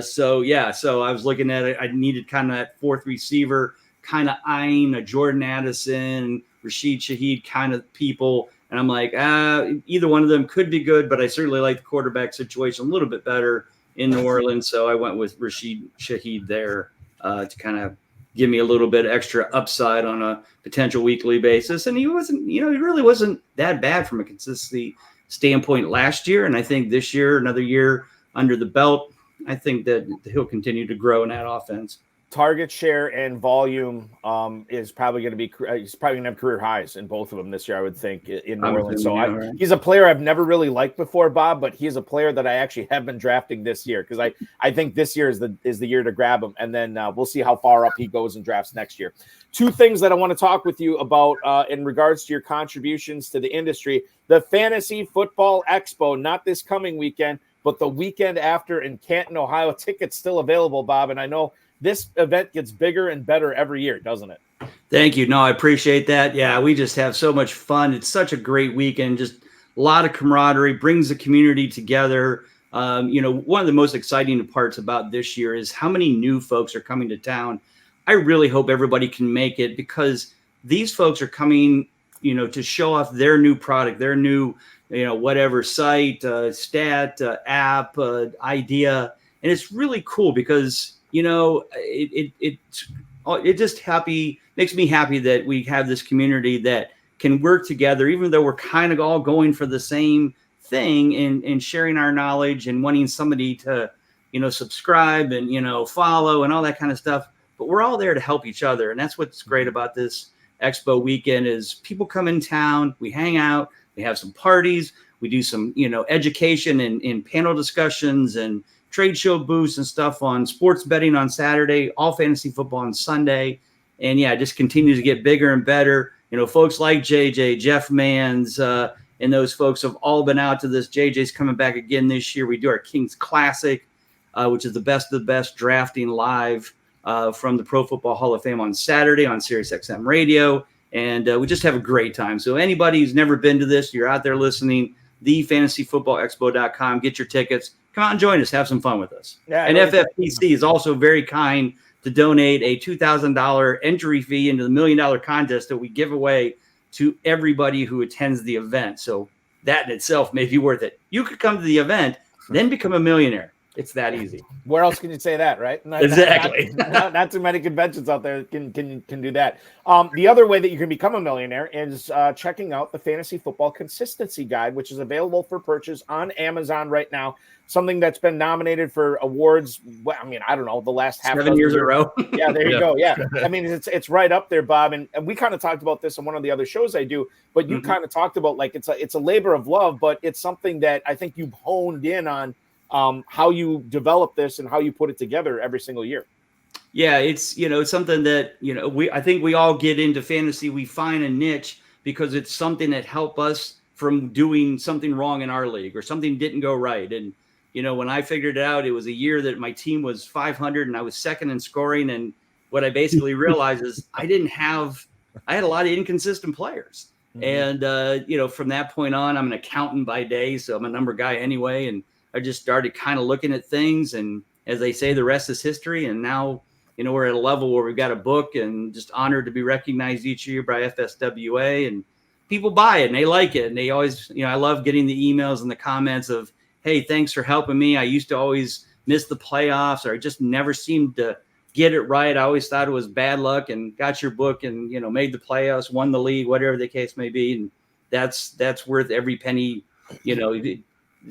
So I was looking at it. I needed kind of that fourth receiver, kind of eyeing a Jordan Addison, Rashid Shaheed kind of people. And I'm like, either one of them could be good, but I certainly like the quarterback situation a little bit better in New Orleans. So I went with Rashid Shaheed there to kind of give me a little bit extra upside on a potential weekly basis. And he wasn't, he really wasn't that bad from a consistency standpoint last year. And I think this year, another year under the belt, I think that he'll continue to grow in that offense. Target share and volume is probably going to be he's probably going to have career highs in both of them this year, I would think, in New Orleans. So he's a player I've never really liked before, Bob, but he's a player that I actually have been drafting this year because I think this year is the year to grab him, and then we'll see how far up he goes in drafts next year. Two things that I want to talk with you about in regards to your contributions to the industry: the Fantasy Football Expo, not this coming weekend, but the weekend after in Canton, Ohio. Tickets still available, Bob, and I know this event gets bigger and better every year, doesn't it? Thank you. No, I appreciate that. Yeah, we just have so much fun. It's such a great weekend, just a lot of camaraderie, brings the community together. One of the most exciting parts about this year is how many new folks are coming to town. I really hope everybody can make it because these folks are coming to show off their new product, their new, whatever site, stat, app, idea. And it's really cool because, it just makes me happy that we have this community that can work together, even though we're kind of all going for the same thing and sharing our knowledge and wanting somebody to, subscribe and, follow and all that kind of stuff. But we're all there to help each other. And that's what's great about this Expo weekend is people come in town, we hang out, we have some parties, we do some, education and panel discussions and trade show booths and stuff on sports betting on Saturday, all fantasy football on Sunday. And yeah, it just continues to get bigger and better. Folks like JJ, Jeff Manns, and those folks have all been out to this. JJ's coming back again this year. We do our Kings Classic, which is the best of the best drafting live from the Pro Football Hall of Fame on Saturday on SiriusXM Radio. And we just have a great time. So anybody who's never been to this, you're out there listening, thefantasyfootballexpo.com, get your tickets. Come out and join us. Have some fun with us. Yeah, and FFPC is also very kind to donate a $2,000 entry fee into the $1 Million contest that we give away to everybody who attends the event. So that in itself may be worth it. You could come to the event, then become a millionaire. It's that easy. Where else can you say that, right? Exactly. Not too many conventions out there can do that. The other way that you can become a millionaire is checking out the Fantasy Football Consistency Guide, which is available for purchase on Amazon right now. Something that's been nominated for awards. Well, I mean, I don't know, the last 7 years in a row. Yeah, there you go. Yeah, I mean, it's right up there, Bob. And we kind of talked about this in one of the other shows I do. But you kind of talked about like it's a labor of love, but it's something that I think you've honed in on. How you develop this and how you put it together every single year. Yeah, it's it's something that I think we all get into fantasy. We find a niche because it's something that helped us from doing something wrong in our league or something didn't go right. And when I figured it out, it was a year that my team was 500 and I was second in scoring. And what I basically realized is I had a lot of inconsistent players. Mm-hmm. And from that point on, I'm an accountant by day, so I'm a number guy anyway. And I just started kind of looking at things, and as they say, the rest is history. And now, we're at a level where we've got a book and just honored to be recognized each year by FSWA, and people buy it and they like it. And they always, I love getting the emails and the comments of, hey, thanks for helping me. I used to always miss the playoffs, or I just never seemed to get it right. I always thought it was bad luck, and got your book and, made the playoffs, won the league, whatever the case may be. And that's worth every penny, it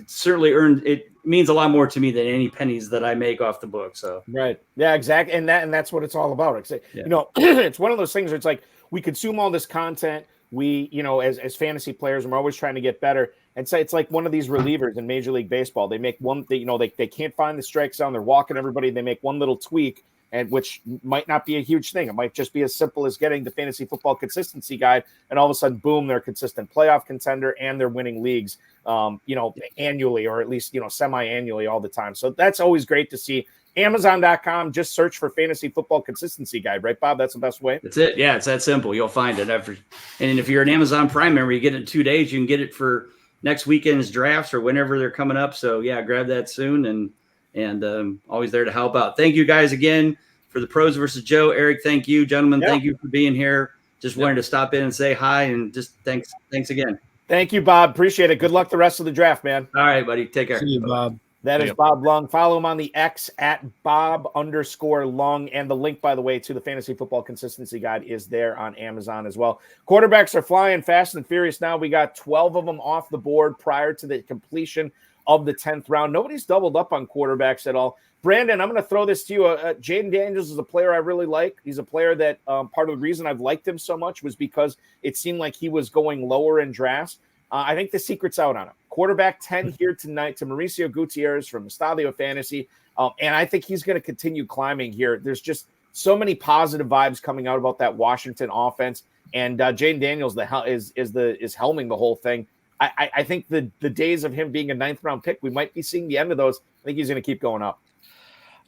certainly it means a lot more to me than any pennies that I make off the book. So right. Yeah, exactly. And that's what it's all about. It's one of those things where it's like we consume all this content. We, as fantasy players, and we're always trying to get better. And so it's like one of these relievers in Major League Baseball. They make one, they can't find the strike zone. They're walking everybody. They make one little tweak, and which might not be a huge thing. It might just be as simple as getting the Fantasy Football Consistency Guide, and all of a sudden, boom, they're a consistent playoff contender and they're winning leagues, annually, or at least, semi-annually all the time. So that's always great to see. Amazon.com, just search for Fantasy Football Consistency Guide, right, Bob? That's the best way. That's it. Yeah, it's that simple. You'll find it. And if you're an Amazon Prime member, you get it in 2 days. You can get it for next weekend's drafts or whenever they're coming up. So yeah, grab that soon, and always there to help out. Thank you guys again for the Pros versus Joe. Eric, thank you. Gentlemen, Thank you for being here. Just wanted to stop in and say hi, and just thanks again. Thank you, Bob. Appreciate it. Good luck the rest of the draft, man. All right, buddy. Take care. See you, Bob. That is Bob Lung. Follow him on the X at Bob_Lung. And the link, by the way, to the Fantasy Football Consistency Guide is there on Amazon as well. Quarterbacks are flying fast and furious now. We got 12 of them off the board prior to the completion of the 10th round. Nobody's doubled up on quarterbacks at all. Brandon, I'm going to throw this to you. Jaden Daniels is a player I really like. He's a player that part of the reason I've liked him so much was because it seemed like he was going lower in drafts. I think the secret's out on him. Quarterback 10 here tonight to Mauricio Gutierrez from Estadio Fantasy. And I think he's going to continue climbing here. There's just so many positive vibes coming out about that Washington offense. And Jaden Daniels is helming the whole thing. I think the days of him being a 9th round pick, we might be seeing the end of those. I think he's going to keep going up.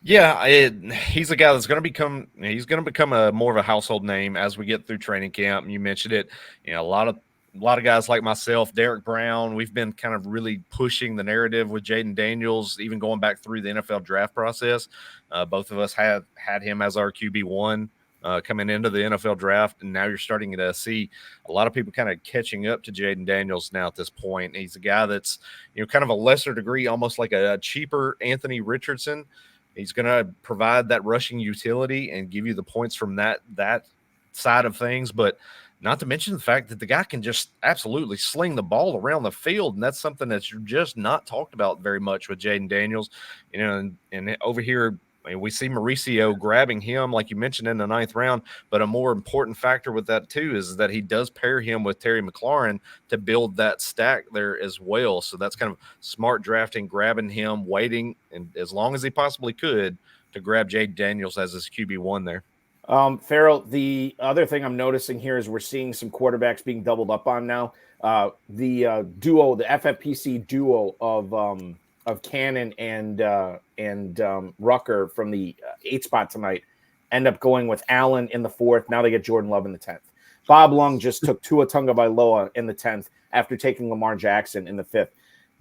Yeah, he's a guy that's going to become a more of a household name as we get through training camp. And you mentioned it, a lot of guys like myself, Derek Brown, we've been kind of really pushing the narrative with Jaden Daniels, even going back through the NFL draft process. Both of us had him as our QB1 coming into the NFL draft, and now you're starting to see a lot of people kind of catching up to Jaden Daniels now at this point. He's a guy that's, kind of a lesser degree, almost like a cheaper Anthony Richardson. He's going to provide that rushing utility and give you the points from that side of things, but not to mention the fact that the guy can just absolutely sling the ball around the field, and that's something that's just not talked about very much with Jaden Daniels. And over here, we see Mauricio grabbing him, like you mentioned, in the 9th round, but a more important factor with that too is that he does pair him with Terry McLaurin to build that stack there as well. So that's kind of smart drafting, grabbing him, waiting, and as long as he possibly could to grab Jaden Daniels as his QB1 there. Farrell, the other thing I'm noticing here is we're seeing some quarterbacks being doubled up on now. The duo, the FFPC duo of Cannon and Rucker from the 8 spot tonight end up going with Allen in the 4th. Now they get Jordan Love in the 10th. Bob Lung just took Tua Tagovailoa in the 10th after taking Lamar Jackson in the 5th.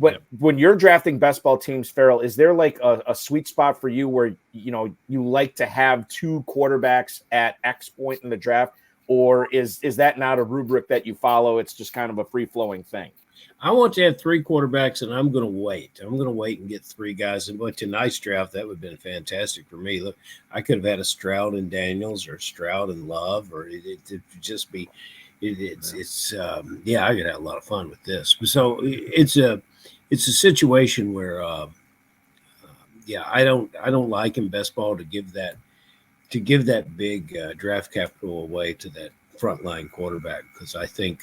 But when you're drafting best ball teams, Farrell, is there like a sweet spot for you where, you like to have 2 quarterbacks at X point in the draft, or is that not a rubric that you follow? It's just kind of a free flowing thing. I want to have 3 quarterbacks, and I'm going to wait. I'm going to wait and get 3 guys. And but tonight's draft, that would have been fantastic for me. Look, I could have had a Stroud and Daniels, or Stroud and Love, or it just be. I could have a lot of fun with this. So it's a situation where, I don't like in best ball to give that big draft capital away to that frontline quarterback, because I think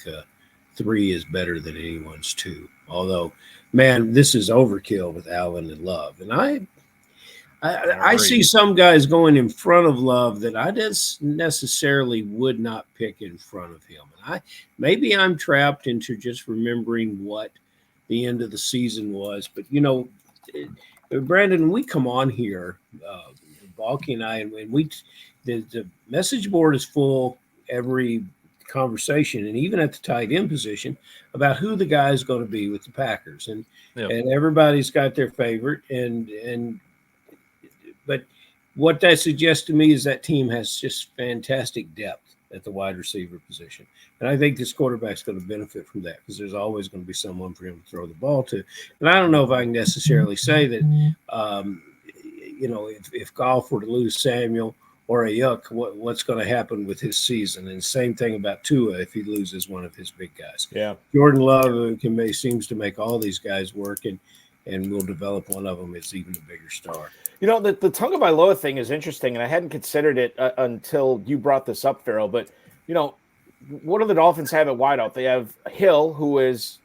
3 is better than anyone's 2. Although, man, this is overkill with Allen and Love, and I see some guys going in front of Love that I just necessarily would not pick in front of him. And maybe I'm trapped into just remembering what the end of the season was. But, Brandon, we come on here, Balky and I, and the message board is full every conversation, and even at the tight end position, about who the guy is going to be with the Packers. And everybody's got their favorite. But what that suggests to me is that team has just fantastic depth at the wide receiver position. And I think this quarterback's going to benefit from that, because there's always going to be someone for him to throw the ball to. And I don't know if I can necessarily say that, if Goff were to lose Samuel or Ayuk, what's going to happen with his season. And same thing about Tua if he loses one of his big guys. Yeah. Jordan Love seems to make all these guys work, and we'll develop one of them as even a bigger star. The Tagovailoa thing is interesting, and I hadn't considered it until you brought this up, Farrell. But, what do the Dolphins have at wideout? They have Hill, who is,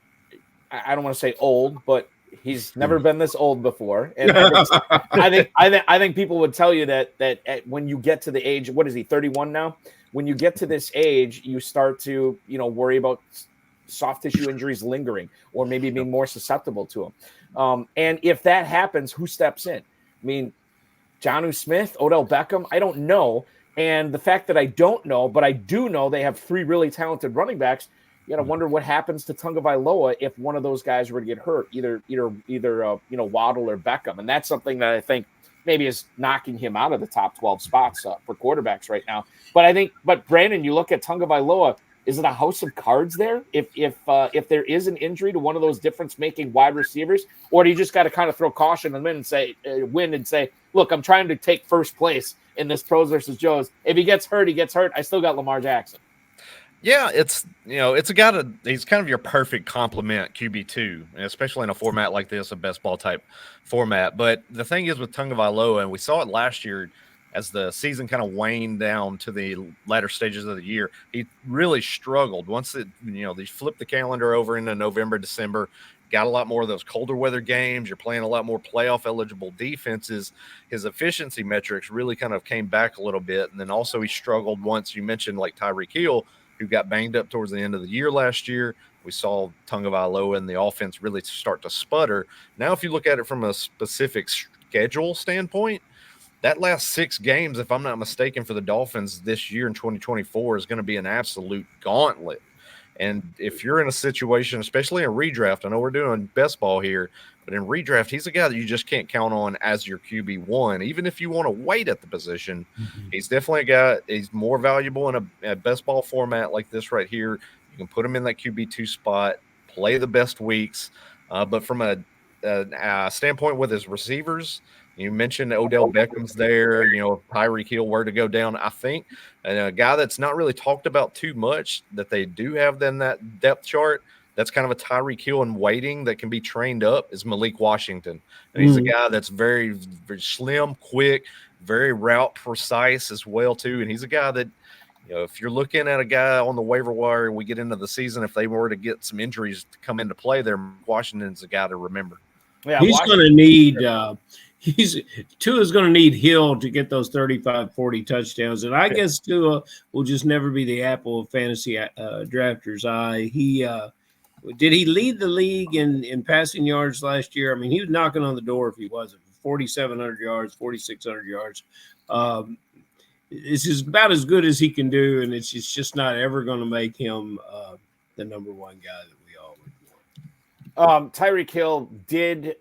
I don't want to say old, but he's never been this old before. And I think people would tell you that when you get to the age, what is he, 31 now? When you get to this age, you start to, worry about soft tissue injuries lingering, or maybe being more susceptible to them. And if that happens, who steps in? I mean, Jonnu Smith, Odell Beckham, I don't know. And the fact that I don't know, but I do know they have 3 really talented running backs, you got to wonder what happens to Tagovailoa if one of those guys were to get hurt, either Waddle or Beckham. And that's something that I think maybe is knocking him out of the top 12 spots for quarterbacks right now. But Brandon, you look at Tagovailoa, is it a house of cards there? If there is an injury to one of those difference-making wide receivers, or do you just got to kind of throw caution and win and say, look, I'm trying to take first place in this Pros versus Joes. If he gets hurt, he gets hurt. I still got Lamar Jackson. Yeah, it's a guy he's kind of your perfect complement QB2, especially in a format like this, a best ball type format. But the thing is with Tagovailoa, and we saw it last year, as the season kind of waned down to the latter stages of the year, he really struggled. Once they flipped the calendar over into November, December, got a lot more of those colder weather games. You're playing a lot more playoff eligible defenses. His efficiency metrics really kind of came back a little bit. And then also he struggled once you mentioned like Tyreek Hill, who got banged up towards the end of the year last year. We saw Tagovailoa and the offense really start to sputter. Now, if you look at it from a specific schedule standpoint, that last 6 games, if I'm not mistaken, for the Dolphins this year in 2024 is going to be an absolute gauntlet. And if you're in a situation, especially in redraft, I know we're doing best ball here, but in redraft, he's a guy that you just can't count on as your QB1. Even if you want to wait at the position, he's definitely a guy. He's more valuable in a best ball format like this right here. You can put him in that QB2 spot, play the best weeks. But from a standpoint with his receivers, you mentioned Odell Beckham's there, Tyreek Hill, where to go down. I think a guy that's not really talked about too much that they do have in that depth chart, that's kind of a Tyreek Hill in waiting that can be trained up, is Malik Washington. And he's a guy that's very, very slim, quick, very route precise as well, too. And he's a guy that, if you're looking at a guy on the waiver wire and we get into the season, if they were to get some injuries to come into play there, Washington's a guy to remember. Yeah, he's going to need Tua's going to need Hill to get those 35, 40 touchdowns. And I guess Tua will just never be the apple of fantasy drafters' eye. Did he lead the league in passing yards last year? I mean, he was knocking on the door if he wasn't. 4,700 yards, 4,600 yards. It's about as good as he can do, and it's just not ever going to make him the number one guy that we all would want. Tyreek Hill did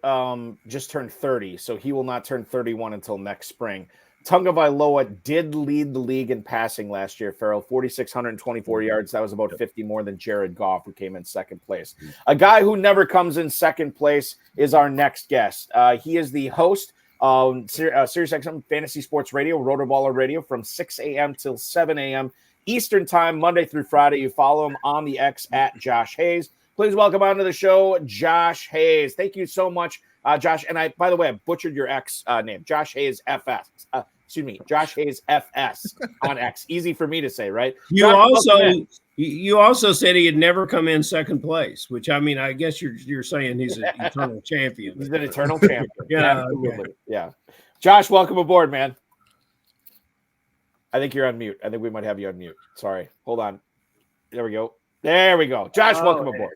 just turn 30, so he will not turn 31 until next spring. Tunga Vailoa did lead the league in passing last year, Farrell, 4,624 yards. That was about 50 more than Jared Goff, who came in second place. A guy who never comes in second place is our next guest. He is the host of SiriusXM Fantasy Sports Radio, Rotoballer Radio, from 6 a.m. till 7 a.m. Eastern Time, Monday through Friday. You follow him on the X at Josh Hayes. Please welcome onto the show, Josh Hayes. Thank you so much, Josh. And by the way, I butchered your X name, Josh Hayes FS. Josh Hayes FS on X. Easy for me to say, right? You also said he had never come in second place, which I mean, I guess you're saying he's an eternal champion. He's an eternal champion. Yeah, absolutely. Okay. Yeah. Josh, welcome aboard, man. I think you're on mute. I think we might have you on mute. Sorry. Hold on. There we go. Josh, welcome aboard.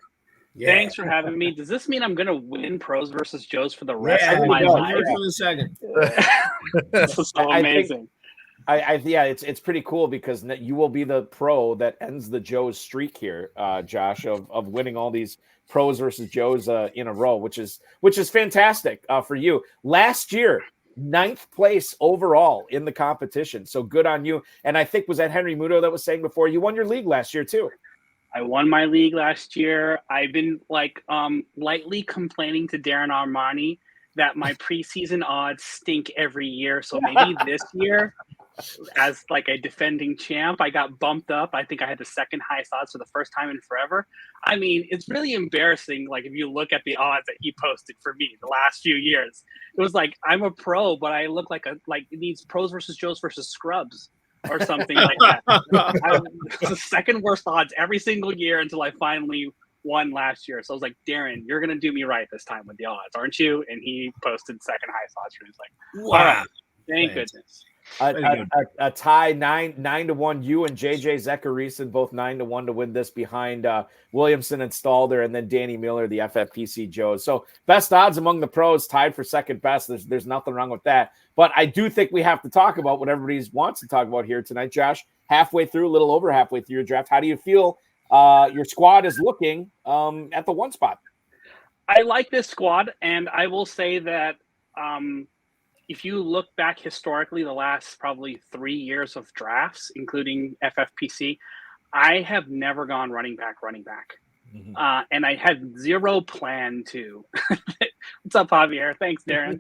Yeah. Thanks for having me. Does this mean I'm going to win Pros versus Joes for the rest of my life? For a second. This is so amazing. It's pretty cool because you will be the pro that ends the Joes streak here, Josh, of winning all these Pros versus Joes in a row, which is fantastic for you. Last year, 9th place overall in the competition. So good on you. And I think was that Henry Muto that was saying before, you won your league last year too. I won my league last year. I've been lightly complaining to Darren Armani that my preseason odds stink every year. So maybe this year, as like a defending champ, I got bumped up. I think I had the second highest odds for the first time in forever. I mean, it's really embarrassing. Like if you look at the odds that he posted for me the last few years, it was like I'm a pro, but I look like it needs Pros versus Joes versus Scrubs or something like that. It's the second worst odds every single year until I finally won last year. So I was like, Darren, you're going to do me right this time with the odds, aren't you? And he posted second highest odds. He was like, wow, all right, thank goodness. A tie 9-1. You and JJ Zachariason both 9-1 to win this behind Williamson and Stalder, and then Danny Miller, the FFPC Joes. So best odds among the pros, tied for second best. There's nothing wrong with that. But I do think we have to talk about what everybody wants to talk about here tonight. Josh, a little over halfway through your draft, how do you feel your squad is looking at the one spot? I like this squad, and I will say that if you look back historically, the last probably 3 years of drafts, including FFPC, I have never gone running back. Mm-hmm. And I had zero plan to. What's up, Javier? Thanks, Darren.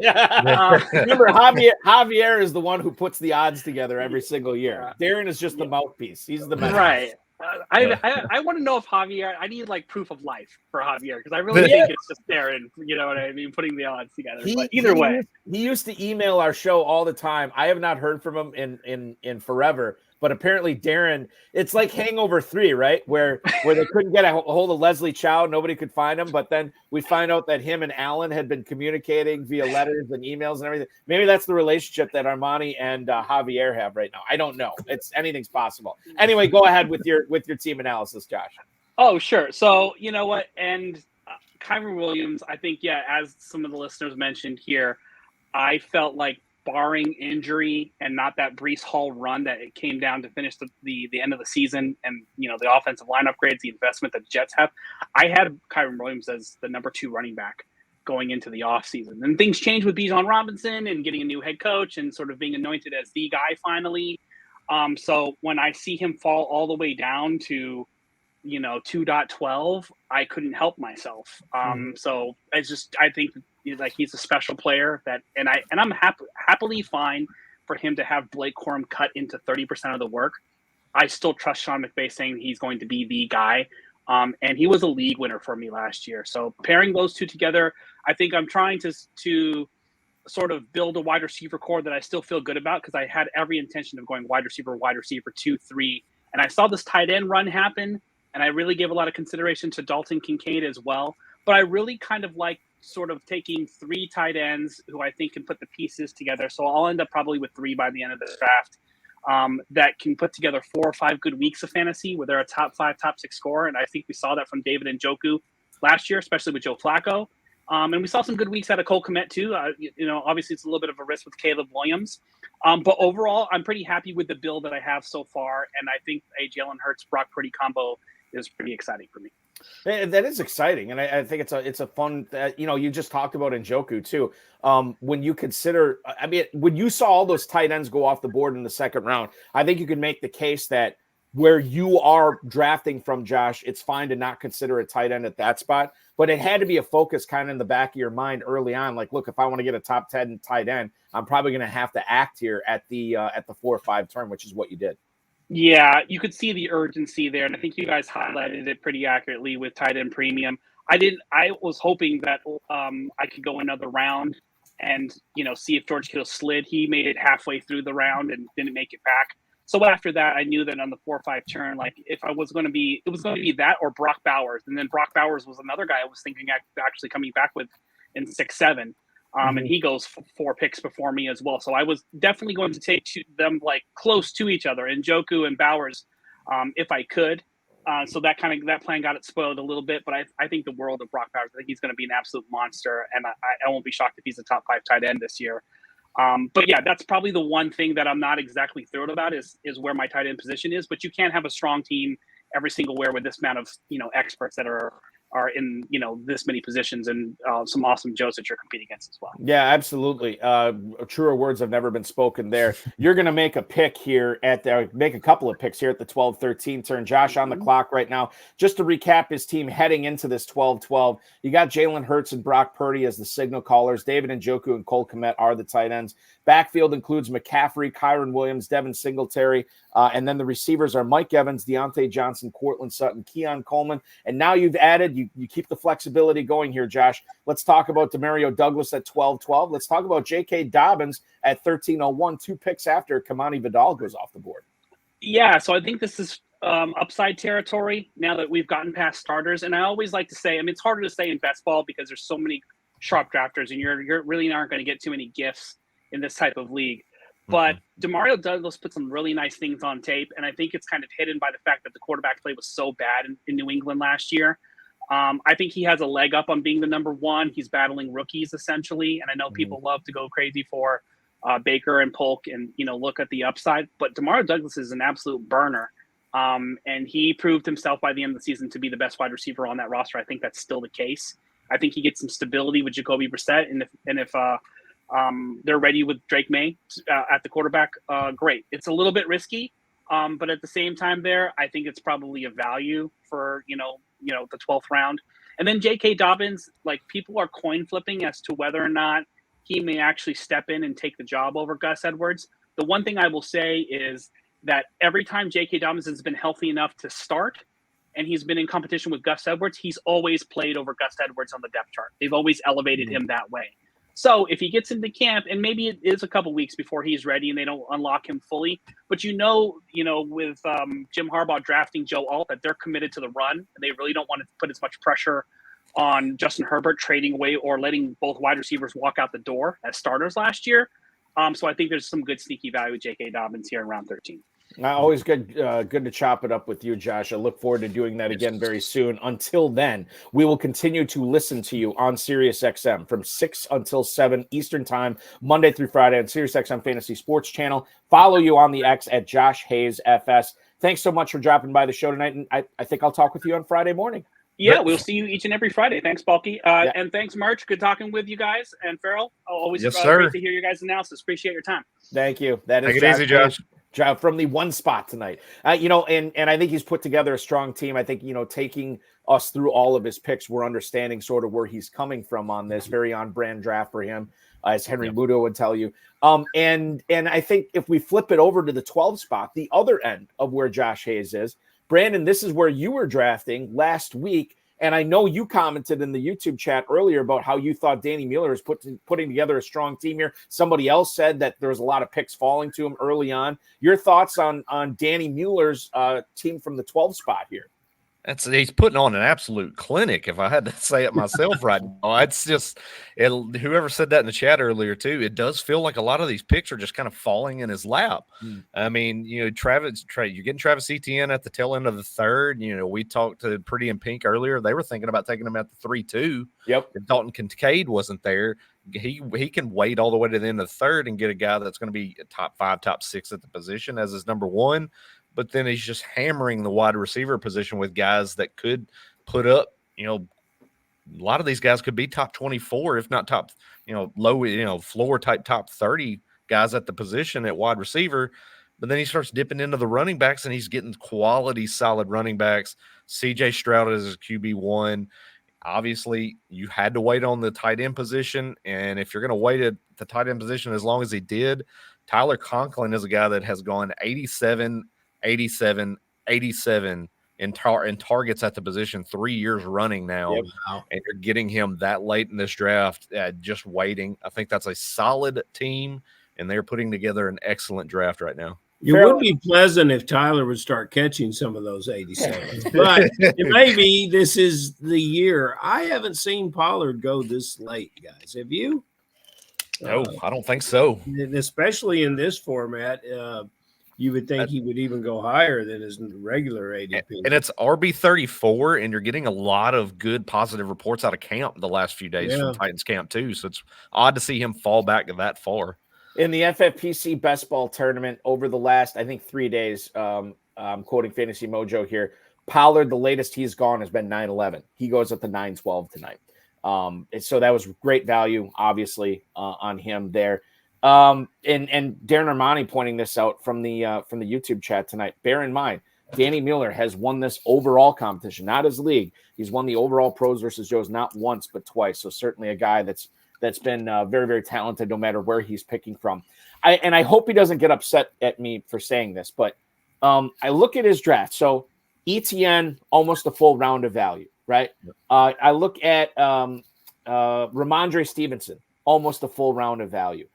Remember, Javier is the one who puts the odds together every single year. Darren is just the mouthpiece. He's the messenger. Right. I want to know if Javier, I need like proof of life for Javier because I really think it's just Darren, you know what I mean, putting the odds together. But either way. He used to email our show all the time. I have not heard from him in forever. But apparently Darren, it's like Hangover 3, right? Where they couldn't get a hold of Leslie Chow. Nobody could find him. But then we find out that him and Alan had been communicating via letters and emails and everything. Maybe that's the relationship that Armani and Javier have right now. I don't know. Anything's possible. Anyway, go ahead with your team analysis, Josh. Oh, sure. So, you know what? And Kyron Williams, I think, as some of the listeners mentioned here, I felt like barring injury and not that Breece Hall run that it came down to finish the end of the season, and the offensive line upgrades, the investment that the Jets have, I had Kyron Williams as the number 2 running back going into the offseason. And things changed with Bijan Robinson and getting a new head coach and sort of being anointed as the guy finally. So when I see him fall all the way down to 2.12, I couldn't help myself. So I think he's a special player and I'm happily fine for him to have Blake Corum cut into 30% of the work. I still trust Sean McVay saying he's going to be the guy. And he was a league winner for me last year. So pairing those two together, I think I'm trying to sort of build a wide receiver core that I still feel good about, because I had every intention of going wide receiver 2, 3. And I saw this tight end run happen, and I really gave a lot of consideration to Dalton Kincaid as well. But I really kind of like sort of taking 3 tight ends who I think can put the pieces together. So I'll end up probably with 3 by the end of the draft. That can put together 4 or 5 good weeks of fantasy where they're a top 5, top 6 scorer. And I think we saw that from David Njoku last year, especially with Joe Flacco. And we saw some good weeks out of Cole Kmet too. Obviously it's a little bit of a risk with Caleb Williams. But overall, I'm pretty happy with the build that I have so far. And I think a Jalen Hurts Brock Purdy combo is pretty exciting for me. That is exciting, and I think it's a fun. You just talked about Njoku too. When you consider, when you saw all those tight ends go off the board in the second round, I think you could make the case that where you are drafting from, Josh, it's fine to not consider a tight end at that spot, but it had to be a focus kind of in the back of your mind early on. Like, look, if I want to get a top 10 tight end, I'm probably going to have to act here at the 4 or 5 turn, which is what you did. Yeah, you could see the urgency there, and I think you guys highlighted it pretty accurately with tight end premium. I was hoping that I could go another round and see if George Kittle slid. He made it halfway through the round and didn't make it back. So after that, I knew that on the 4 or 5 turn, like if I was going to be, it was going to be that or Brock Bowers, and then Brock Bowers was another guy I was thinking actually coming back with in 6, 7. And he goes 4 picks before me as well. So I was definitely going to take them like close to each other, Njoku and Bowers, if I could. So that plan got it spoiled a little bit. But I think the world of Brock Bowers. I think he's going to be an absolute monster, and I won't be shocked if he's a top 5 tight end this year. But yeah, that's probably the one thing that I'm not exactly thrilled about is where my tight end position is. But you can't have a strong team every single where with this amount of experts that are in this many positions, and some awesome Joes that you're competing against as well. Yeah, absolutely. Truer words have never been spoken there. You're going to make a pick here make a couple of picks here at the 12-13 turn. Josh on the clock right now. Just to recap his team heading into this 12-12, you got Jalen Hurts and Brock Purdy as the signal callers. David Njoku and Cole Kmet are the tight ends. Backfield includes McCaffrey, Kyron Williams, Devin Singletary, and then the receivers are Mike Evans, Deontay Johnson, Courtland Sutton, Keon Coleman. And now you've added, you keep the flexibility going here, Josh. Let's talk about Demario Douglas at 12-12. Let's talk about J.K. Dobbins at 13-01, 2 picks after Kamani Vidal goes off the board. Yeah, so I think this is upside territory now that we've gotten past starters. And I always like to say, it's harder to say in best ball because there's so many sharp drafters, and you're really aren't going to get too many gifts in this type of league. But Demario Douglas put some really nice things on tape, and I think it's kind of hidden by the fact that the quarterback play was so bad in New England last year. I think he has a leg up on being the number 1. He's battling rookies essentially, and I know people love to go crazy for Baker and Polk and look at the upside, but Demario Douglas is an absolute burner, and he proved himself by the end of the season to be the best wide receiver on that roster. I think that's still the case. I think he gets some stability with Jacoby Brissett, and if they're ready with Drake May at the quarterback, great. It's a little bit risky, but at the same time I think it's probably a value for, the 12th round. And then J.K. Dobbins, like people are coin flipping as to whether or not he may actually step in and take the job over Gus Edwards. The one thing I will say is that every time J.K. Dobbins has been healthy enough to start and he's been in competition with Gus Edwards, he's always played over Gus Edwards on the depth chart. They've always elevated him that way. So if he gets into camp, and maybe it is a couple weeks before he's ready and they don't unlock him fully, but with Jim Harbaugh drafting Joe Alt, that they're committed to the run, and they really don't want to put as much pressure on Justin Herbert trading away or letting both wide receivers walk out the door as starters last year. So I think there's some good sneaky value with J.K. Dobbins here in round 13. Always good to chop it up with you, Josh. I look forward to doing that again very soon. Until then, we will continue to listen to you on SiriusXM from 6 until 7 Eastern Time, Monday through Friday on SiriusXM Fantasy Sports Channel. Follow you on the X at Josh Hayes FS. Thanks so much for dropping by the show tonight, and I think I'll talk with you on Friday morning. Yeah, we'll see you each and every Friday. Thanks, Bulky. And thanks, March. Good talking with you guys. And Farrell, always great to hear your guys' analysis. Appreciate your time. Thank you. That is Take it easy, Josh. From the one spot tonight. And I think he's put together a strong team. I think, taking us through all of his picks, we're understanding sort of where he's coming from on this. Very on-brand draft for him, as Henry Muto would tell you. And I think if we flip it over to the 12 spot, the other end of where Josh Hayes is, Brandon, this is where you were drafting last week. And I know you commented in the YouTube chat earlier about how you thought Danny Mueller is putting together a strong team here. Somebody else said that there was a lot of picks falling to him early on. Your thoughts on Danny Mueller's team from the 12 spot here? He's putting on an absolute clinic, if I had to say it myself right now. It's just whoever said that in the chat earlier too. It does feel like a lot of these picks are just kind of falling in his lap. I mean, you're getting Travis Etienne at the tail end of the third. We talked to Pretty and Pink earlier. They were thinking about taking him at the 3-2. Yep. If Dalton Kincaid wasn't there, he can wait all the way to the end of the third and get a guy that's going to be a top 5, top 6 at the position as his number 1. But then he's just hammering the wide receiver position with guys that could put up, a lot of these guys could be top 24, if not top, low, floor type top 30 guys at the position at wide receiver. But then he starts dipping into the running backs and he's getting quality, solid running backs. CJ Stroud is his QB1. Obviously, you had to wait on the tight end position. And if you're going to wait at the tight end position as long as he did, Tyler Conklin is a guy that has gone 87 in targets at the position 3 years running now. Yep. And you're getting him that late in this draft, just waiting. I think that's a solid team, and they're putting together an excellent draft right now. It would be pleasant if Tyler would start catching some of those 87s, but maybe this is the year. I haven't seen Pollard go this late, guys. Have you? No, I don't think so. Especially in this format. You would think he would even go higher than his regular ADP. And it's RB34, and you're getting a lot of good positive reports out of camp the last few days from Titans camp too. So it's odd to see him fall back that far. In the FFPC Best Ball Tournament over the last, I think, 3 days, I'm quoting Fantasy Mojo here, Pollard, the latest he's gone has been 9-11. He goes at the 9-12 tonight. So that was great value, obviously, on him there. And Darren Armani pointing this out from the YouTube chat tonight. Bear in mind, Danny Mueller has won this overall competition, not his league. He's won the overall Pros versus Joes not once but twice. So certainly a guy that's been very, very talented no matter where he's picking from. I hope he doesn't get upset at me for saying this, but I look at his draft. So ETN, almost a full round of value, right? I look at Ramondre Stevenson, almost a full round of value.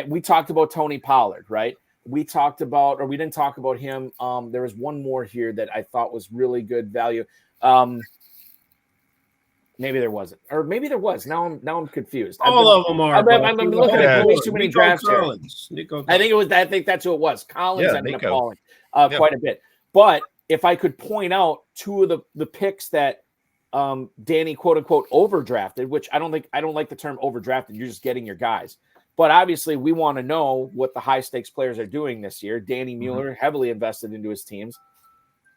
We talked about Tony Pollard, right? We didn't talk about him. There was one more here that I thought was really good value. Maybe there wasn't, or maybe there was. Now I'm confused. All of them are. I'm looking at way too many drafts here. I think that's who it was. Collins ended up falling quite a bit. But if I could point out two of the picks that Danny quote unquote overdrafted, which I don't like the term overdrafted. You're just getting your guys. But obviously, we want to know what the high-stakes players are doing this year. Danny Mueller, heavily invested into his teams.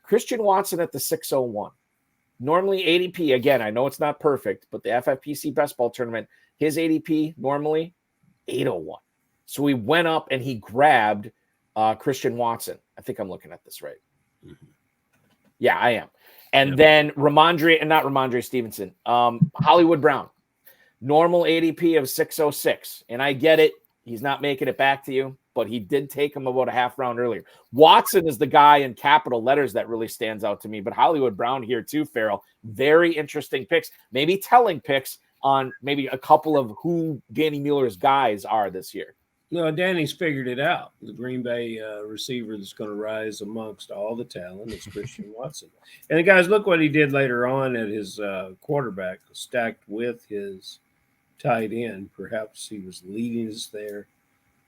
Christian Watson at the 601. Normally ADP, again, I know it's not perfect, but the FFPC Best Ball Tournament, his ADP normally 801. So he went up and he grabbed Christian Watson. I think I'm looking at this right. Yeah, I am. And then Ramondre Stevenson, Hollywood Brown. Normal ADP of 606. And I get it. He's not making it back to you, but he did take him about a half round earlier. Watson is the guy in capital letters that really stands out to me, but Hollywood Brown here too, Farrell. Very interesting picks, maybe telling picks on maybe a couple of who Danny Mueller's guys are this year. No, Danny's figured it out. The Green Bay receiver that's going to rise amongst all the talent is Christian Watson. And guys, look what he did later on at his quarterback, stacked with his tight end. Perhaps he was leading us there.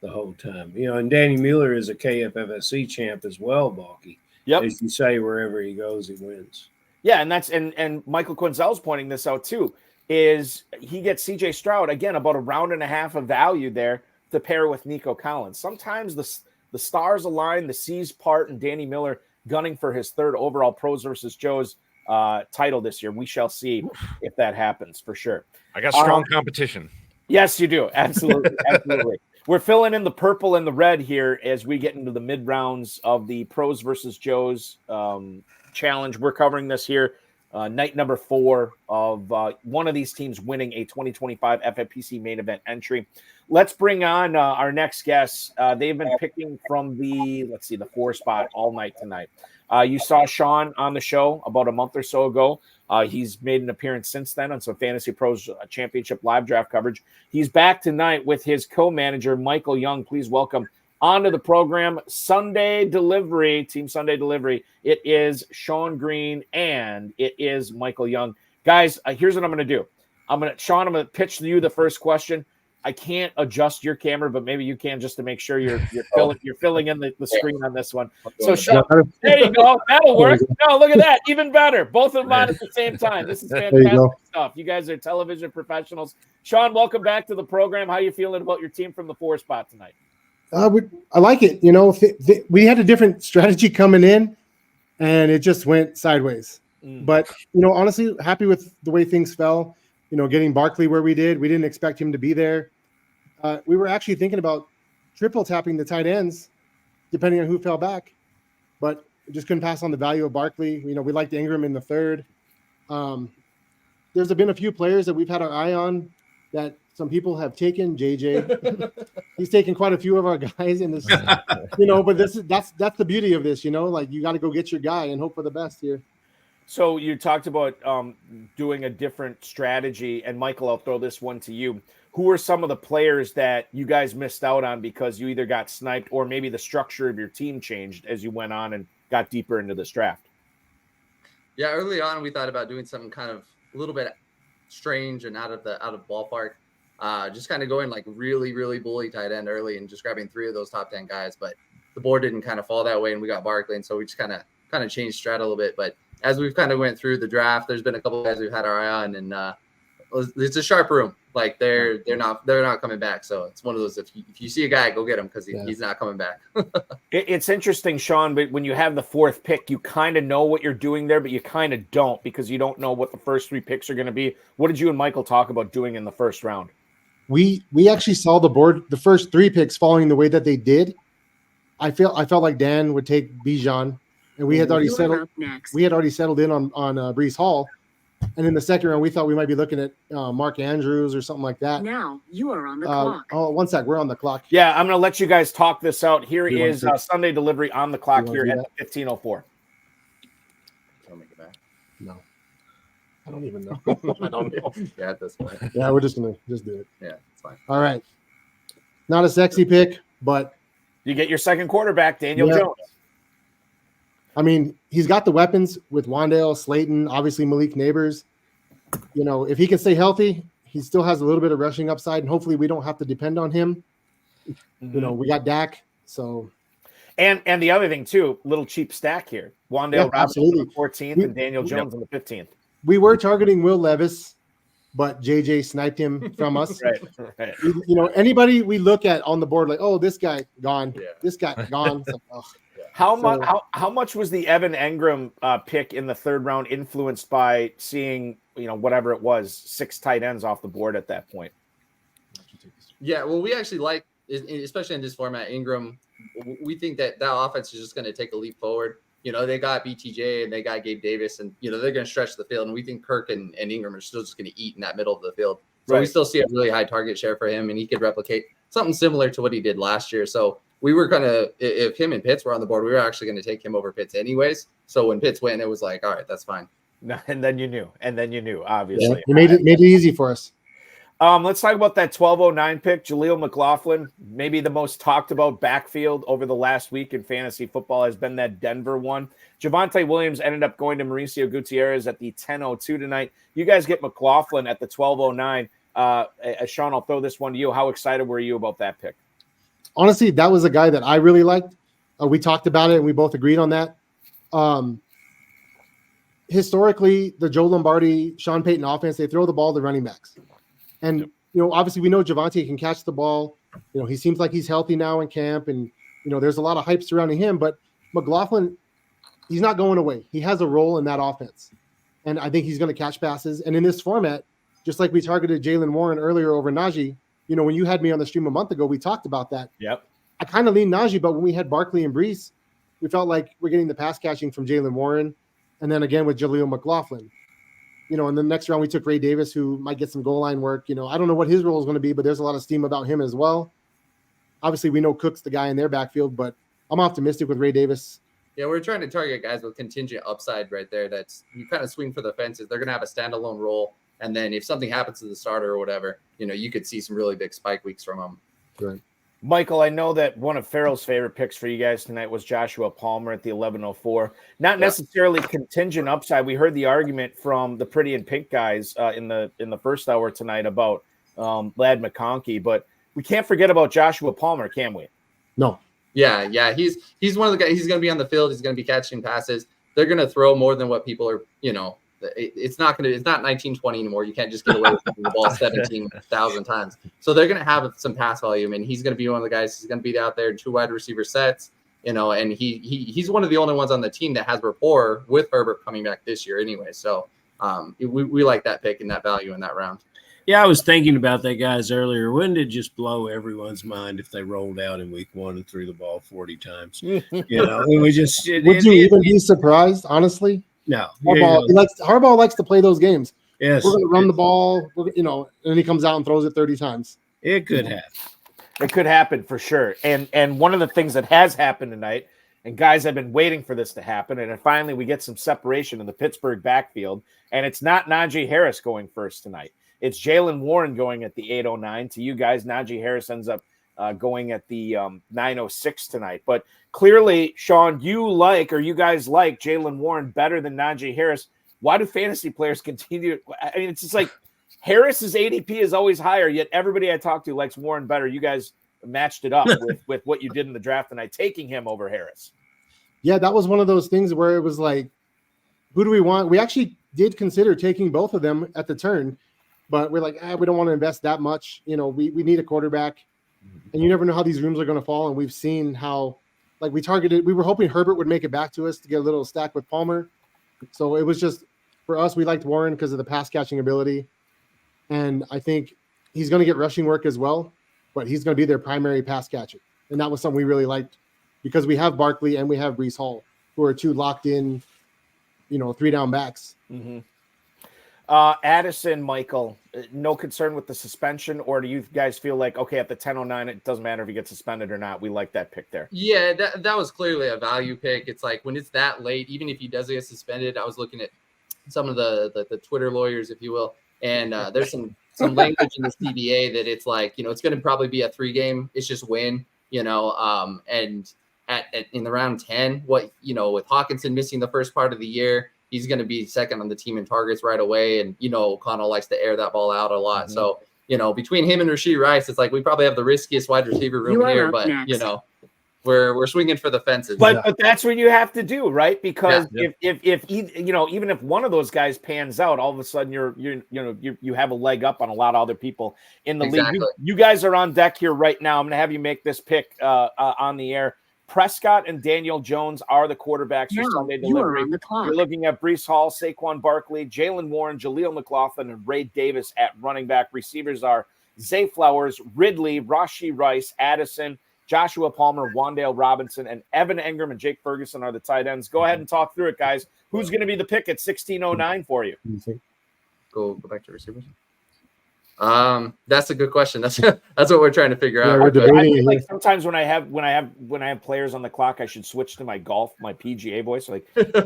the whole time. And Danny Mueller is a KFFSC champ as well, Balky. Yep. As you say, wherever he goes, he wins. Yeah, and that's and Michael Quinzel's pointing this out too, is he gets CJ Stroud, again, about a round and a half of value there to pair with Nico Collins. Sometimes the stars align, the C's part, and Danny Miller gunning for his third overall Pros versus Joes title this year. We shall see if that happens for sure. I got strong competition. Yes, you do. Absolutely. Absolutely. We're filling in the purple and the red here as we get into the mid rounds of the Pros versus Joes challenge. We're covering this here, night number 4 of one of these teams winning a 2025 FFPC main event entry. Let's bring on our next guests. They've been picking from the 4 spot all night tonight. You saw Sean on the show about a month or so ago. He's made an appearance since then on some Fantasy Pros Championship live draft coverage. He's back tonight with his co-manager, Michael Young. Please welcome onto the program, Sunday Delivery, Team Sunday Delivery. It is Sean Green and it is Michael Young. Guys, here's what I'm going to do. Sean, I'm going to pitch to you the first question. I can't adjust your camera, but maybe you can, just to make sure you're filling in the screen on this one. So, Sean, there you go. That'll work. No, look at that. Even better. Both of them on at the same time. This is fantastic stuff. You guys are television professionals. Sean, welcome back to the program. How are you feeling about your team from the 4 spot tonight? I like it. We had a different strategy coming in, and it just went sideways. But, honestly, happy with the way things fell. Getting Barkley where we did. We didn't expect him to be there. We were actually thinking about triple tapping the tight ends, depending on who fell back, but just couldn't pass on the value of Barkley. We liked Ingram in the 3rd. There's been a few players that we've had our eye on that some people have taken. JJ, he's taken quite a few of our guys in this, but that's the beauty of this, you got to go get your guy and hope for the best here. So you talked about doing a different strategy, and Michael, I'll throw this one to you. Who are some of the players that you guys missed out on because you either got sniped or maybe the structure of your team changed as you went on and got deeper into this draft? Yeah, early on we thought about doing something kind of a little bit strange and out of ballpark. Just kind of going like really, really bully tight end early and just grabbing 3 of those top 10 guys. But the board didn't kind of fall that way, and we got Barkley, and so we just kind of changed strat a little bit. But as we've kind of went through the draft, there's been a couple of guys we've had our eye on, and it's a sharp room. Like they're not coming back. So it's one of those, if you see a guy, go get him because he's not coming back. It's interesting, Sean, but when you have the 4th pick, you kind of know what you're doing there, but you kind of don't because you don't know what the first 3 picks are going to be. What did you and Michael talk about doing in the first round? We actually saw the board, the first 3 picks falling the way that they did. I felt like Dan would take Bijan. And we had already settled. We had already settled in on Breece Hall, and in the second round, we thought we might be looking at Mark Andrews or something like that. Now you are on the clock. Oh, one sec, we're on the clock. Yeah, I'm going to let you guys talk this out. Here is Sunday Delivery on the clock here at 15:04. Don't make it back. No, I don't even know. I don't know. Yeah, at this point. Yeah, we're just gonna do it. Yeah, it's fine. All right, not a sexy pick, but you get your second quarterback, Daniel Jones. I mean, he's got the weapons with Wan'Dale, Slayton, obviously Malik Neighbors. If he can stay healthy, he still has a little bit of rushing upside, and hopefully we don't have to depend on him. Mm-hmm. We got Dak, so. And the other thing, too, little cheap stack here. Wan'Dale Robinson on the 14th and Daniel Jones on the 15th. We were targeting Will Levis, but JJ sniped him from us. Right. Anybody we look at on the board, like, oh, this guy gone. Yeah. This guy gone. Like, oh. How much was the Evan Engram pick in the 3rd round influenced by seeing, whatever it was, 6 tight ends off the board at that point? Yeah, well, we actually like, especially in this format, Ingram. We think that offense is just going to take a leap forward. They got BTJ and they got Gabe Davis, and they're going to stretch the field. And we think Kirk and Ingram are still just going to eat in that middle of the field. So we still see a really high target share for him, and he could replicate something similar to what he did last year. So we were if him and Pitts were on the board, we were actually going to take him over Pitts anyways. So when Pitts went, it was like, all right, that's fine. And then you knew, obviously. Yeah, he made it easy for us. Let's talk about that 1209 pick, Jaleel McLaughlin. Maybe the most talked about backfield over the last week in fantasy football has been that Denver one. Javonte Williams ended up going to Mauricio Gutierrez at the 10:02 tonight. You guys get McLaughlin at the 12:09. Sean, I'll throw this one to you. How excited were you about that pick? honestly, that was a guy that I really liked. We talked about it and we both agreed on that. Historically, the Joe Lombardi, Sean Payton offense, they throw the ball to running backs. And, obviously we know Javonte can catch the ball. He seems like he's healthy now in camp, and, there's a lot of hype surrounding him, but McLaughlin, he's not going away. He has a role in that offense. And I think he's going to catch passes. And in this format, just like we targeted Jalen Warren earlier over Najee, when you had me on the stream a month ago, we talked about that. Yep. I kind of leaned Najee, but when we had Barkley and Brees, we felt like we're getting the pass catching from Jalen Warren. And then again with Jaleel McLaughlin. In the next round, we took Ray Davis, who might get some goal line work. I don't know what his role is going to be, but there's a lot of steam about him as well. Obviously, we know Cook's the guy in their backfield, but I'm optimistic with Ray Davis. Yeah, we're trying to target guys with contingent upside right there. That's you kind of swing for the fences. They're going to have a standalone role. And then if something happens to the starter or whatever, you could see some really big spike weeks from them. Right. Michael, I know that one of Farrell's favorite picks for you guys tonight was Joshua Palmer at the 1104. Not necessarily contingent upside. We heard the argument from the Pretty in Pink guys in the first hour tonight about Ladd McConkey, but we can't forget about Joshua Palmer, can we? No. Yeah. He's one of the guys. He's going to be on the field. He's going to be catching passes. They're going to throw more than what people are, it's not 1920 anymore. You can't just get away with the ball 17,000 times. So they're going to have some pass volume, and he's going to be one of the guys who's going to be out there in 2 wide receiver sets, and he's one of the only ones on the team that has rapport with Herbert coming back this year anyway. So we like that pick and that value in that round. Yeah, I was thinking about that guys earlier. Wouldn't it just blow everyone's mind if they rolled out in week 1 and threw the ball 40 times? Would you even be surprised, honestly? No. Harbaugh likes to play those games. Yes. We're going to run the ball, and he comes out and throws it 30 times. It could happen. It could happen for sure. And one of the things that has happened tonight, and guys have been waiting for this to happen, and then finally we get some separation in the Pittsburgh backfield, and it's not Najee Harris going first tonight. It's Jalen Warren going at the 809. To you guys, Najee Harris ends up going at the 906 tonight. But clearly, Sean, you guys like Jalen Warren better than Najee Harris. Why do fantasy players continue? I mean, it's just like Harris's ADP is always higher, yet everybody I talk to likes Warren better. You guys matched it up with what you did in the draft tonight, taking him over Harris. Yeah, that was one of those things where it was like, who do we want? We actually did consider taking both of them at the turn, but we're like, we don't want to invest that much. We need a quarterback. And you never know how these rooms are going to fall. And we've seen how, we were hoping Herbert would make it back to us to get a little stack with Palmer. So it was just, for us, we liked Warren because of the pass catching ability. And I think he's going to get rushing work as well, but he's going to be their primary pass catcher. And that was something we really liked because we have Barkley and we have Brees Hall, who are 2 locked in, 3 down backs. Mm-hmm. Addison, Michael, no concern with the suspension, or do you guys feel like, okay, at the 10:09, it doesn't matter if he gets suspended or not? We like that pick there. Yeah, that was clearly a value pick. It's like when it's that late, even if he does get suspended, I was looking at some of the Twitter lawyers, if you will, and there's some language in the CBA that it's like, it's going to probably be a 3-game. It's just win, and in the round 10, with Hawkinson missing the first part of the year, he's going to be second on the team in targets right away. And, O'Connell likes to air that ball out a lot. Mm-hmm. So, between him and Rashee Rice, it's like we probably have the riskiest wide receiver room here. But, we're swinging for the fences. But that's what you have to do, right? Because if even if one of those guys pans out, all of a sudden you have a leg up on a lot of other people in the league. You guys are on deck here right now. I'm going to have you make this pick on the air. Prescott and Daniel Jones are the quarterbacks for Sunday delivery. You're looking at Brees Hall, Saquon Barkley, Jalen Warren, Jaleel McLaughlin, and Ray Davis at running back. Receivers are Zay Flowers, Ridley, Rashee Rice, Addison, Joshua Palmer, Wan'Dale Robinson, and Evan Engram and Jake Ferguson are the tight ends. Go ahead and talk through it, guys. Who's going to be the pick at 1609 for you? Go back to receivers. That's a good question. That's what we're trying to figure out. I feel like sometimes when I have players on the clock, I should switch to my PGA voice. Like, they're at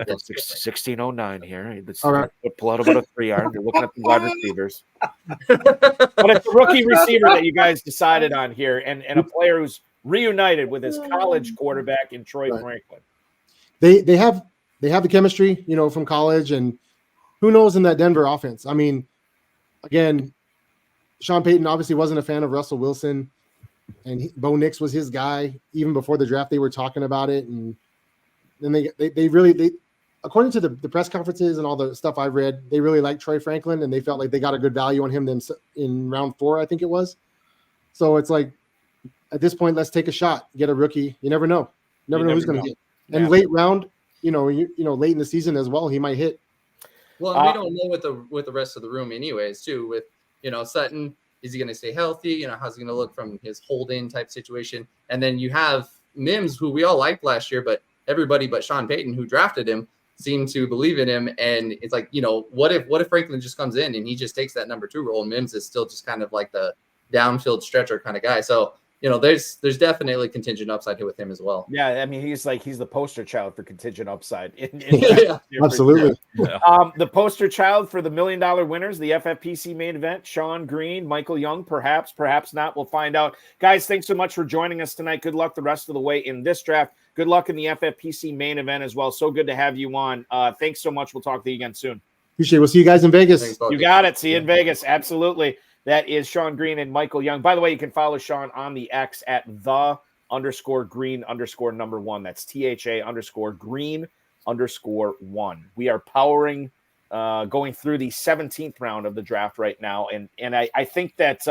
1609 here. All right, pull out about a 3-iron. You're looking at the wide receivers, but it's a rookie receiver that you guys decided on here, and a player who's reunited with his college quarterback in Troy Franklin. They have the chemistry, from college, and who knows in that Denver offense? I mean, again, Sean Payton obviously wasn't a fan of Russell Wilson, and Bo Nix was his guy. Even before the draft, they were talking about it. And then they really, according to the press conferences and all the stuff I've read, they really liked Troy Franklin, and they felt like they got a good value on him in round 4, I think it was. So it's like, at this point, let's take a shot, get a rookie. You never know. You never know who's going to hit. And late round, late in the season as well, he might hit. Well, and we don't know with the rest of the room anyways, too. With, Sutton, is he going to stay healthy? How's he going to look from his hold-in type situation? And then you have Mims, who we all liked last year, but everybody but Sean Payton, who drafted him, seemed to believe in him. And it's like, what if Franklin just comes in and he just takes that number 2 role, and Mims is still just kind of like the downfield stretcher kind of guy. So, there's definitely contingent upside here with him as well. Yeah, I mean, he's the poster child for contingent upside. Yeah, absolutely. Sure. The poster child for the $1 million winners, the FFPC main event, Sean Green, Michael Young, perhaps not. We'll find out. Guys, thanks so much for joining us tonight. Good luck the rest of the way in this draft. Good luck in the FFPC main event as well. So good to have you on. Thanks so much. We'll talk to you again soon. Appreciate it. We'll see you guys in Vegas. Thanks, you got it. See you in Vegas. Absolutely. That is Sean Green and Michael Young. By the way, you can follow Sean on the X at _green_1. That's THA_green_1. We are powering, going through the 17th round of the draft right now. And I think that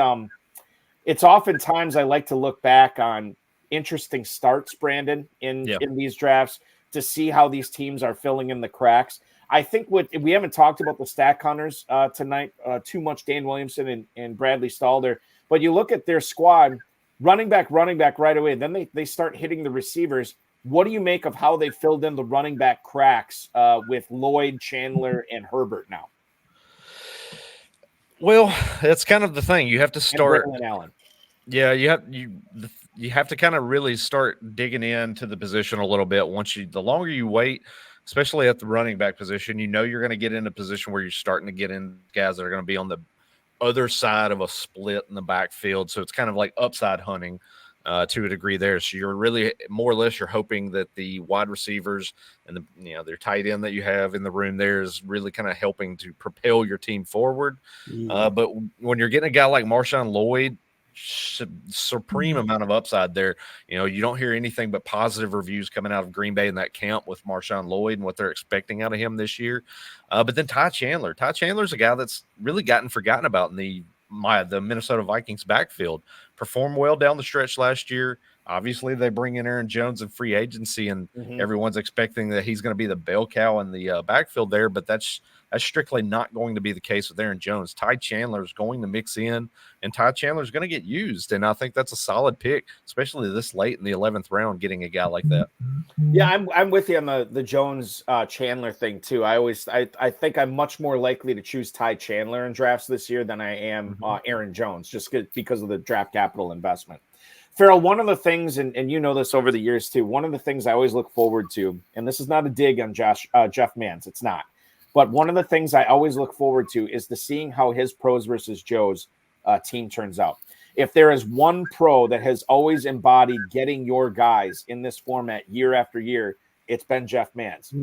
it's oftentimes I like to look back on interesting starts, Brandon, in these drafts to see how these teams are filling in the cracks. I think we haven't talked about the stack hunters tonight too much, Dan Williamson and Bradley Stalder, but you look at their squad, running back right away. Then they start hitting the receivers. What do you make of how they filled in the running back cracks with Lloyd, Chandler, and Herbert now? Well, that's kind of the thing. You have to start. And Allen. Yeah, you have to kind of really start digging into the position a little bit. The longer you wait, especially at the running back position, you're going to get in a position where you're starting to get in guys that are going to be on the other side of a split in the backfield. So it's kind of like upside hunting to a degree there. So you're really more or less, you're hoping that the wide receivers and their tight end that you have in the room there is really kind of helping to propel your team forward. But when you're getting a guy like Marshawn Lloyd, supreme amount of upside there. You don't hear anything but positive reviews coming out of Green Bay in that camp with Marshawn Lloyd and what they're expecting out of him this year. But then Ty Chandler's a guy that's really gotten forgotten about in the Minnesota Vikings backfield. Performed well down the stretch last year. Obviously, they bring in Aaron Jones in free agency, and everyone's expecting that he's going to be the bell cow in the backfield there, but that's strictly not going to be the case with Aaron Jones. Ty Chandler is going to mix in, and Ty Chandler is going to get used, and I think that's a solid pick, especially this late in the 11th round, getting a guy like that. Yeah, I'm with you on the Jones Chandler thing too. I think I'm much more likely to choose Ty Chandler in drafts this year than I am Aaron Jones, just because of the draft capital investment. Farrell, one of the things, and you know this over the years too, one of the things I always look forward to, and this is not a dig on Jeff Mans, it's not, but one of the things I always look forward to is to seeing how his pros versus Joe's team turns out. If there is one pro that has always embodied getting your guys in this format year after year, it's been Jeff Mans.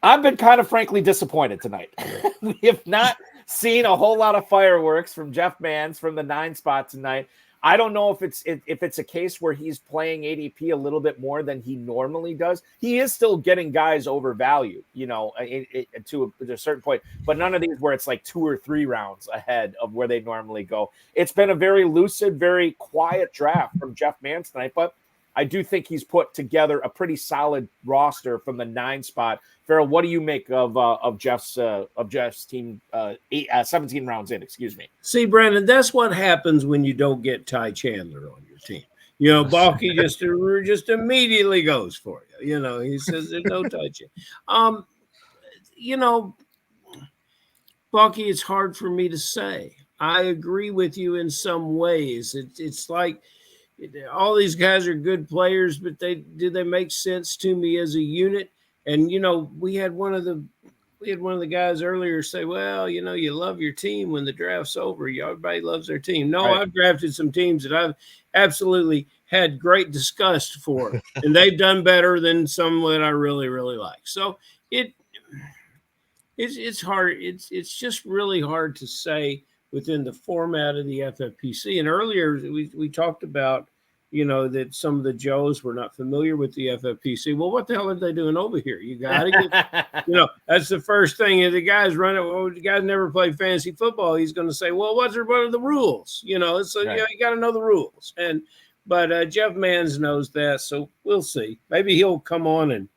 I've been kind of frankly disappointed tonight. We have not seen a whole lot of fireworks from Jeff Mans from the 9 spot tonight. I don't know if it's a case where he's playing ADP a little bit more than he normally does. He is still getting guys overvalued, to a certain point, but none of these where it's like 2 or 3 rounds ahead of where they normally go. It's been a very lucid, very quiet draft from Jeff Mans tonight, but I do think he's put together a pretty solid roster from the 9 spot. Farrell, what do you make of Jeff's team 17 rounds in? Excuse me. See, Brandon, that's what happens when you don't get Ty Chandler on your team. Balky just immediately goes for you. He says there's no Ty Chandler. Balky, it's hard for me to say. I agree with you in some ways. It's like all these guys are good players, but do they make sense to me as a unit? And we had one of the guys earlier say, well, you love your team when the draft's over. Everybody loves their team. No, right. I've drafted some teams that I've absolutely had great disgust for, and they've done better than some that I really, really like. So it's hard. It's just really hard to say within the format of the FFPC. And earlier we talked about, that some of the Joes were not familiar with the FFPC. Well, what the hell are they doing over here? You got to get, that's the first thing. If the guy's running, the guy's never played fantasy football, he's going to say, well, what are the rules? So Right. you got to know the rules. But Jeff Manns knows that, so we'll see. Maybe he'll come on and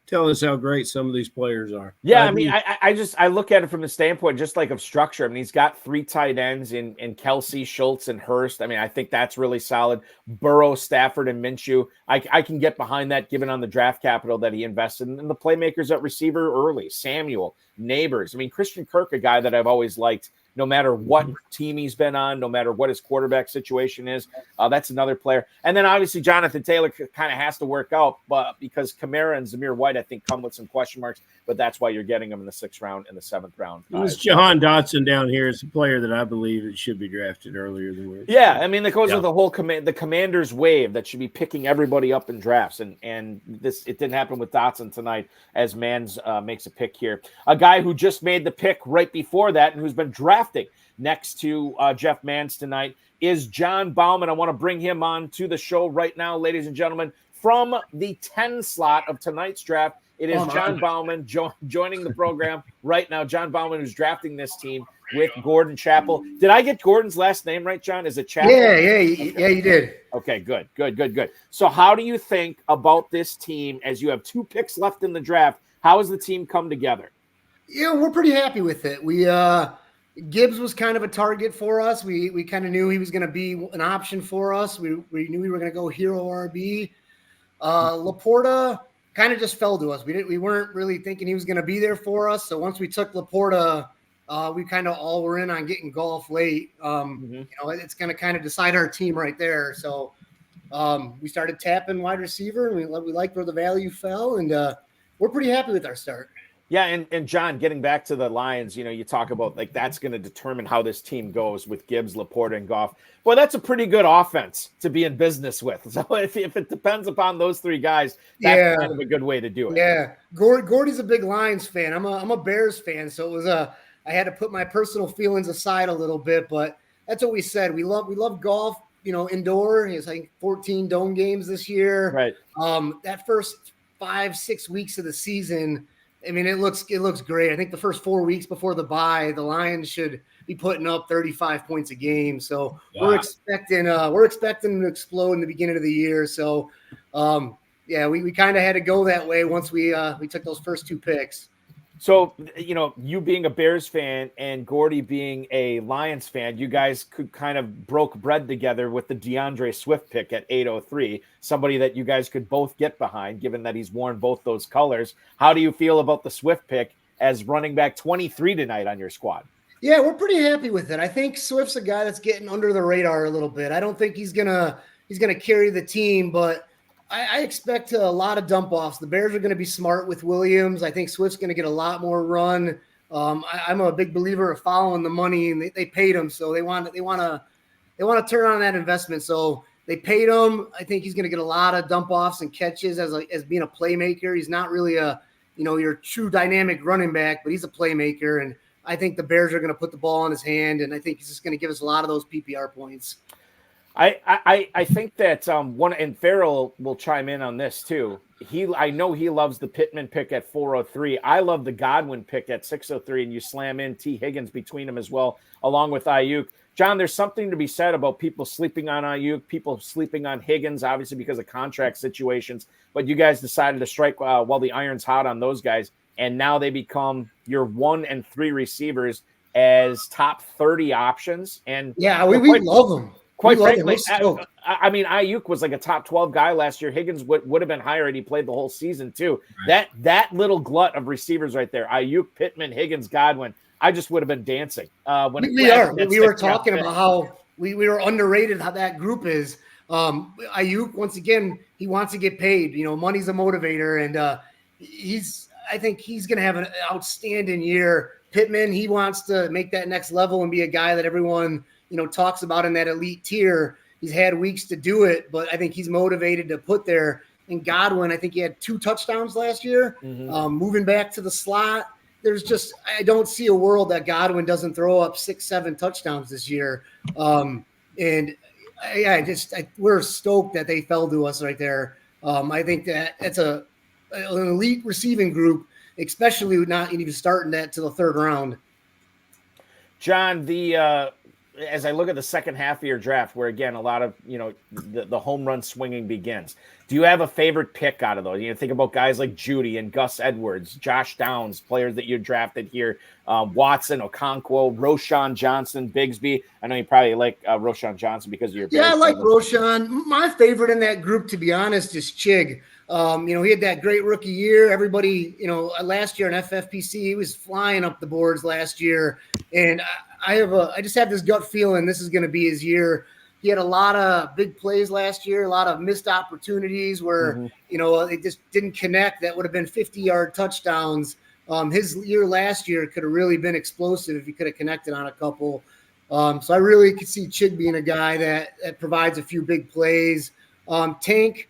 tell us how great some of these players are. Yeah, I mean, I look at it from the standpoint just like of structure. I mean, he's got 3 tight ends in Kelsey, Schultz, and Hurst. I mean, I think that's really solid. Burrow, Stafford, and Minshew. I can get behind that given on the draft capital that he invested in. And the playmakers at receiver early. Samuel, Neighbors. I mean, Christian Kirk, a guy that I've always liked. No matter what team he's been on, no matter what his quarterback situation is, that's another player. And then obviously Jonathan Taylor kind of has to work out, but because Kamara and Zamir White, I think, come with some question marks. But that's why you're getting him in the 6th round and the 7th round. This Jahan Dotson down here is a player that I believe it should be drafted earlier than we're. Yeah, I mean, that goes with the whole the Commanders wave that should be picking everybody up in drafts, and it didn't happen with Dotson tonight as Manns makes a pick here. A guy who just made the pick right before that and who's been drafting next to Jeff Manns tonight is John Bauman. I want to bring him on to the show right now, ladies and gentlemen, from the 10 slot of tonight's draft. It is John Bauman joining the program right now. John Bauman, who's drafting this team with Gordon Chappell. Did I get Gordon's last name right, John? Is it Chappell? Yeah, you did. Okay, good. So how do you think about this team as you have 2 picks left in the draft? How has the team come together? Yeah, we're pretty happy with it. Gibbs was kind of a target for us. We kind of knew he was going to be an option for us. We knew we were going to go hero RB. Laporta kind of just fell to us. We weren't really thinking he was going to be there for us. So once we took Laporta, we kind of all were in on getting golf late. It's going to kind of decide our team right there. So we started tapping wide receiver, and we liked where the value fell, and we're pretty happy with our start. Yeah, and John, getting back to the Lions, you talk about like that's going to determine how this team goes with Gibbs, Laporta, and Goff. Well, that's a pretty good offense to be in business with. So if it depends upon those 3 guys, that's kind of a good way to do it. Yeah, Gordy's a big Lions fan. I'm a Bears fan, so it was I had to put my personal feelings aside a little bit, but that's what we said. We love golf, indoor. It's like 14 dome games this year. Right. That first 5-6 weeks of the season, I mean, it looks great. I think the first 4 weeks before the bye, the Lions should be putting up 35 points a game. So we're expecting them to explode in the beginning of the year. So we kind of had to go that way once we took those first 2 picks. So, you being a Bears fan and Gordy being a Lions fan, you guys could kind of broke bread together with the DeAndre Swift pick at 803, somebody that you guys could both get behind, given that he's worn both those colors. How do you feel about the Swift pick as running back 23 tonight on your squad? Yeah, we're pretty happy with it. I think Swift's a guy that's getting under the radar a little bit. I don't think he's gonna carry the team, but I expect a lot of dump offs. The Bears are going to be smart with Williams. I think Swift's going to get a lot more run. I'm a big believer of following the money, and they paid him, so they want to turn on that investment. So they paid him. I think he's going to get a lot of dump offs and catches as being a playmaker. He's not really your true dynamic running back, but he's a playmaker, and I think the Bears are going to put the ball in his hand, and I think he's just going to give us a lot of those PPR points. I think that and Farrell will chime in on this too. I know he loves the Pittman pick at 403. I love the Godwin pick at 603, and you slam in T. Higgins between them as well, along with Ayuk. John, there's something to be said about people sleeping on Ayuk, people sleeping on Higgins, obviously because of contract situations. But you guys decided to strike while the iron's hot on those guys, and now they become your 1 and 3 receivers as top 30 options. And yeah, we love them. Quite frankly, I mean, Ayuk was like a top 12 guy last year. Higgins would have been higher had he played the whole season too. Right. That little glut of receivers right there, Ayuk, Pittman, Higgins, Godwin, I just would have been dancing. We were talking about how we were underrated, how that group is. Ayuk, once again, he wants to get paid. Money's a motivator, and I think he's going to have an outstanding year. Pittman, he wants to make that next level and be a guy that everyone talks about in that elite tier. He's had weeks to do it, but I think he's motivated to put there. And Godwin, I think he had 2 touchdowns last year, moving back to the slot. I don't see a world that Godwin doesn't throw up 6-7 touchdowns this year. We're stoked that they fell to us right there. I think that it's an elite receiving group, especially not even starting that to the third round. John, as I look at the second half of your draft, where again a lot of the home run swinging begins, do you have a favorite pick out of those? Think about guys like Judy and Gus Edwards, Josh Downs, players that you drafted here, Watson, Okonkwo, Roschon Johnson, Bigsby. I know you probably like Roschon Johnson because of your I like Roschon. My favorite in that group, to be honest, is Chig. He had that great rookie year. Everybody, last year in FFPC, he was flying up the boards last year. And I just have this gut feeling this is going to be his year. He had a lot of big plays last year, a lot of missed opportunities where, it just didn't connect. That would have been 50-yard touchdowns. His year last year could have really been explosive if he could have connected on a couple. So I really could see Chig being a guy that provides a few big plays. Tank,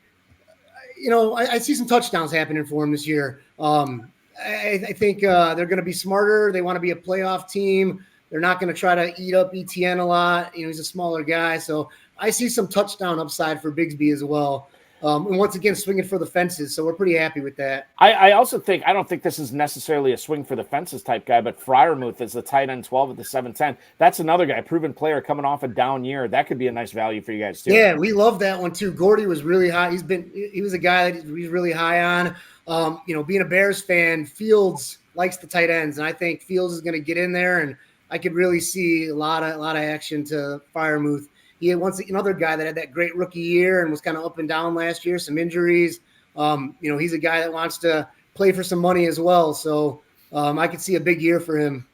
I see some touchdowns happening for him this year. I think they're going to be smarter. They want to be a playoff team. They're not going to try to eat up ETN a lot. He's a smaller guy. So I see some touchdown upside for Bigsby as well. And once again, swinging for the fences. So we're pretty happy with that. I also think, I don't think this is necessarily a swing for the fences type guy, but Freiermuth is the tight end 12 at the 7-10. That's another guy, proven player coming off a down year. That could be a nice value for you guys too. Yeah, we love that one too. Gordy was really high. He was a guy that he's really high on. Being a Bears fan, Fields likes the tight ends, and I think Fields is going to get in there, and I could really see a lot of action to Freiermuth. He had another guy that had that great rookie year and was kind of up and down last year, some injuries. He's a guy that wants to play for some money as well. So I could see a big year for him.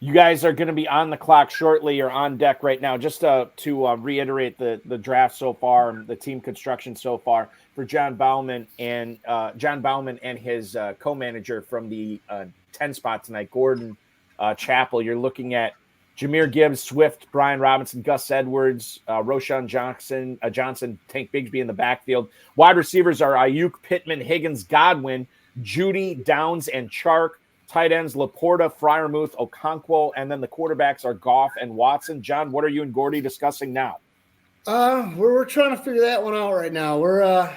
You guys are going to be on the clock shortly. You're on deck right now. Just to reiterate the draft so far, the team construction so far for John Bauman and his co-manager from the 10 spot tonight, Gordon Chappell. You're looking at Jahmyr Gibbs, Swift, Brian Robinson, Gus Edwards, Roschon Johnson, Tank Bigsby in the backfield. Wide receivers are Ayuk, Pittman, Higgins, Godwin, Judy, Downs, and Chark. Tight ends, Laporta, Freiermuth, Okonkwo, and then the quarterbacks are Goff and Watson. John, what are you and Gordy discussing now? We're trying to figure that one out right now. We're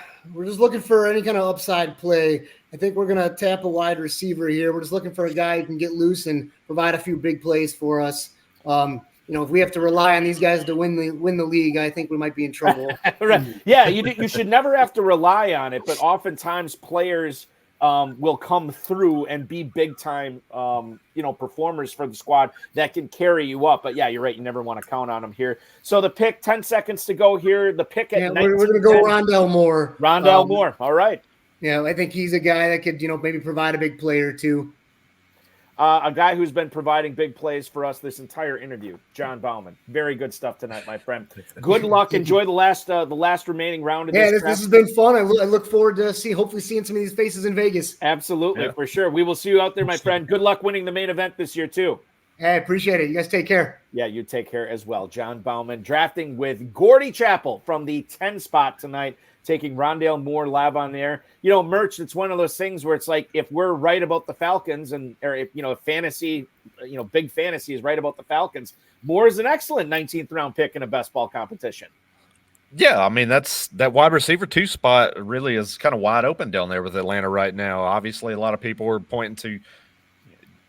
just looking for any kind of upside play. I think we're going to tap a wide receiver here. We're just looking for a guy who can get loose and provide a few big plays for us. If we have to rely on these guys to win the league, I think we might be in trouble. Right. Yeah, you should never have to rely on it, but oftentimes players will come through and be big time, performers for the squad that can carry you up. But yeah, you're right. You never want to count on them here. So the pick, 10 seconds to go here. The pick at we're going to go Rondell Moore. Rondell Moore. All right. Yeah, I think he's a guy that could, maybe provide a big play or two. A guy who's been providing big plays for us this entire interview, John Bauman. Very good stuff tonight, my friend. Good luck. Enjoy the last remaining round of this. Yeah, this has been fun. I look forward to hopefully seeing some of these faces in Vegas. Absolutely, for sure. We will see you out there, my friend. Good luck winning the main event this year too. Hey, appreciate it. You guys take care. Yeah, you take care as well. John Bauman drafting with Gordy Chappell from the 10 spot tonight, taking Rondell Moore live on there. Merch, it's one of those things where it's like, if we're right about the Falcons or if fantasy, big fantasy is right about the Falcons, Moore is an excellent 19th round pick in a best ball competition. Yeah, I mean, that wide receiver 2 spot really is kind of wide open down there with Atlanta right now. Obviously, a lot of people were pointing to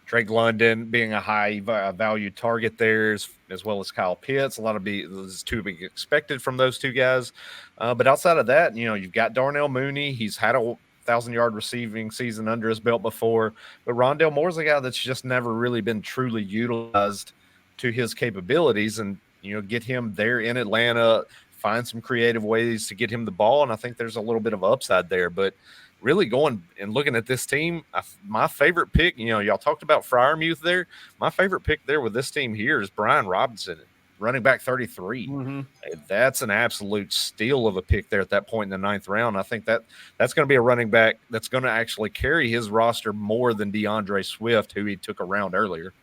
Drake London being a high value target there, as well as Kyle Pitts. A lot of is to be expected from those two guys. But outside of that, you've got Darnell Mooney. He's had a 1,000-yard receiving season under his belt before. But Rondell Moore's a guy that's just never really been truly utilized to his capabilities. And, get him there in Atlanta, find some creative ways to get him the ball. And I think there's a little bit of upside there. But really going and looking at this team, my favorite pick, y'all talked about Freiermuth there. My favorite pick there with this team here is Brian Robinson, running back 33. Mm-hmm. That's an absolute steal of a pick there at that point in the 9th round. I think that's going to be a running back that's going to actually carry his roster more than DeAndre Swift, who he took around earlier.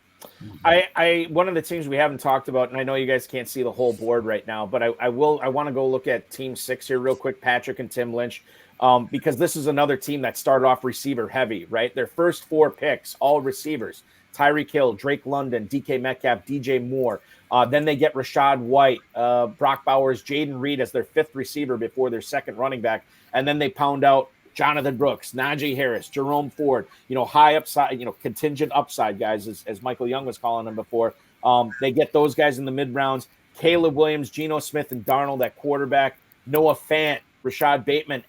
One of the teams we haven't talked about, and I know you guys can't see the whole board right now, but I want to go look at Team 6 here real quick, Patrick and Tim Lynch. because this is another team that started off receiver heavy, right? Their first 4 picks, all receivers. Tyreek Hill, Drake London, DK Metcalf, DJ Moore. Then they get Rashad White, Brock Bowers, Jaden Reed as their 5th receiver before their 2nd running back. And then they pound out Jonathan Brooks, Najee Harris, Jerome Ford, high upside, contingent upside guys, as Michael Young was calling them before. They get those guys in the mid rounds. Caleb Williams, Geno Smith, and Darnold at quarterback. Noah Fant, Rashad Bateman,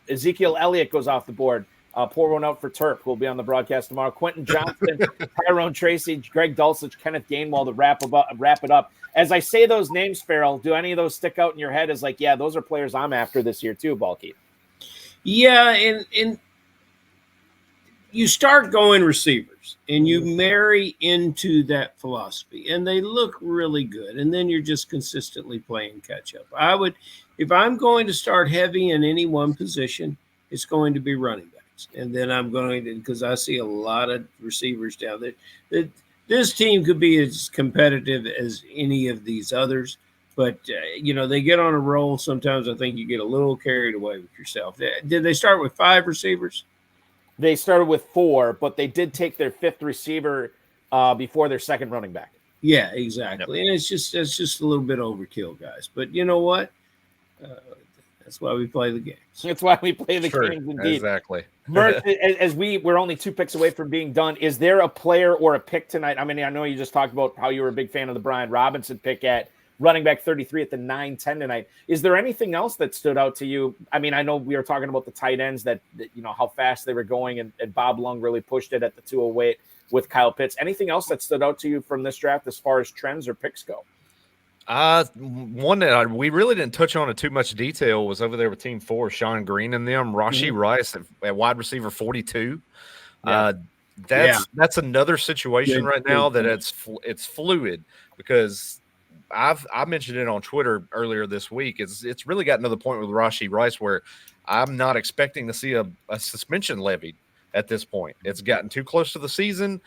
Ezekiel Elliott goes off the board. Pour one out for Terp, who will be on the broadcast tomorrow. Quentin Johnson, Tyrone Tracy, Greg Dulcich, Kenneth Gainwell to wrap it up. As I say those names, Farrell, do any of those stick out in your head as like, yeah, those are players I'm after this year too, Balky? Yeah, and you start going receivers and you marry into that philosophy and they look really good. And then you're just consistently playing catch up. If I'm going to start heavy in any one position, it's going to be running backs. And then I'm going to, because I see a lot of receivers down there. This team could be as competitive as any of these others. But, they get on a roll. Sometimes I think you get a little carried away with yourself. Did they start with 5 receivers? They started with 4, but they did take their 5th receiver before their 2nd running back. Yeah, exactly. Yep. And it's just a little bit overkill, guys. But you know what? That's why we play the games. That's why we play the games, indeed. Exactly. Mert, as we're only 2 picks away from being done, is there a player or a pick tonight? I mean, I know you just talked about how you were a big fan of the Brian Robinson pick at running back 33 at the 9-10 tonight. Is there anything else that stood out to you? I mean, I know we were talking about the tight ends that how fast they were going, and Bob Lung really pushed it at the 208 with Kyle Pitts. Anything else that stood out to you from this draft as far as trends or picks go? One that we really didn't touch on in too much detail was over there with Team 4, Sean Green and them, Rashee Rice at wide receiver 42. Yeah. That's another situation right now that it's fluid, because I mentioned it on Twitter earlier this week. It's really gotten to the point with Rashee Rice where I'm not expecting to see a suspension levied at this point. It's gotten too close to the season.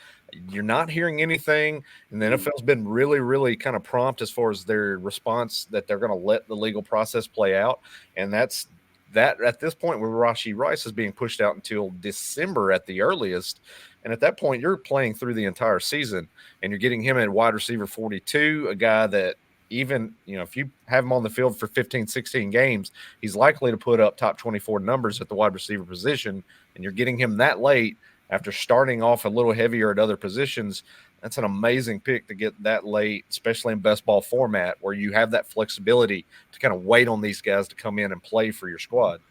You're not hearing anything, and the NFL's been really, really kind of prompt as far as their response that they're going to let the legal process play out. And that's that at this point where Rashee Rice is being pushed out until December at the earliest. And at that point, you're playing through the entire season, and you're getting him at wide receiver 42, a guy that even, if you have him on the field for 15, 16 games, he's likely to put up top 24 numbers at the wide receiver position, and you're getting him that late after starting off a little heavier at other positions. That's an amazing pick to get that late, especially in best ball format, where you have that flexibility to kind of wait on these guys to come in and play for your squad.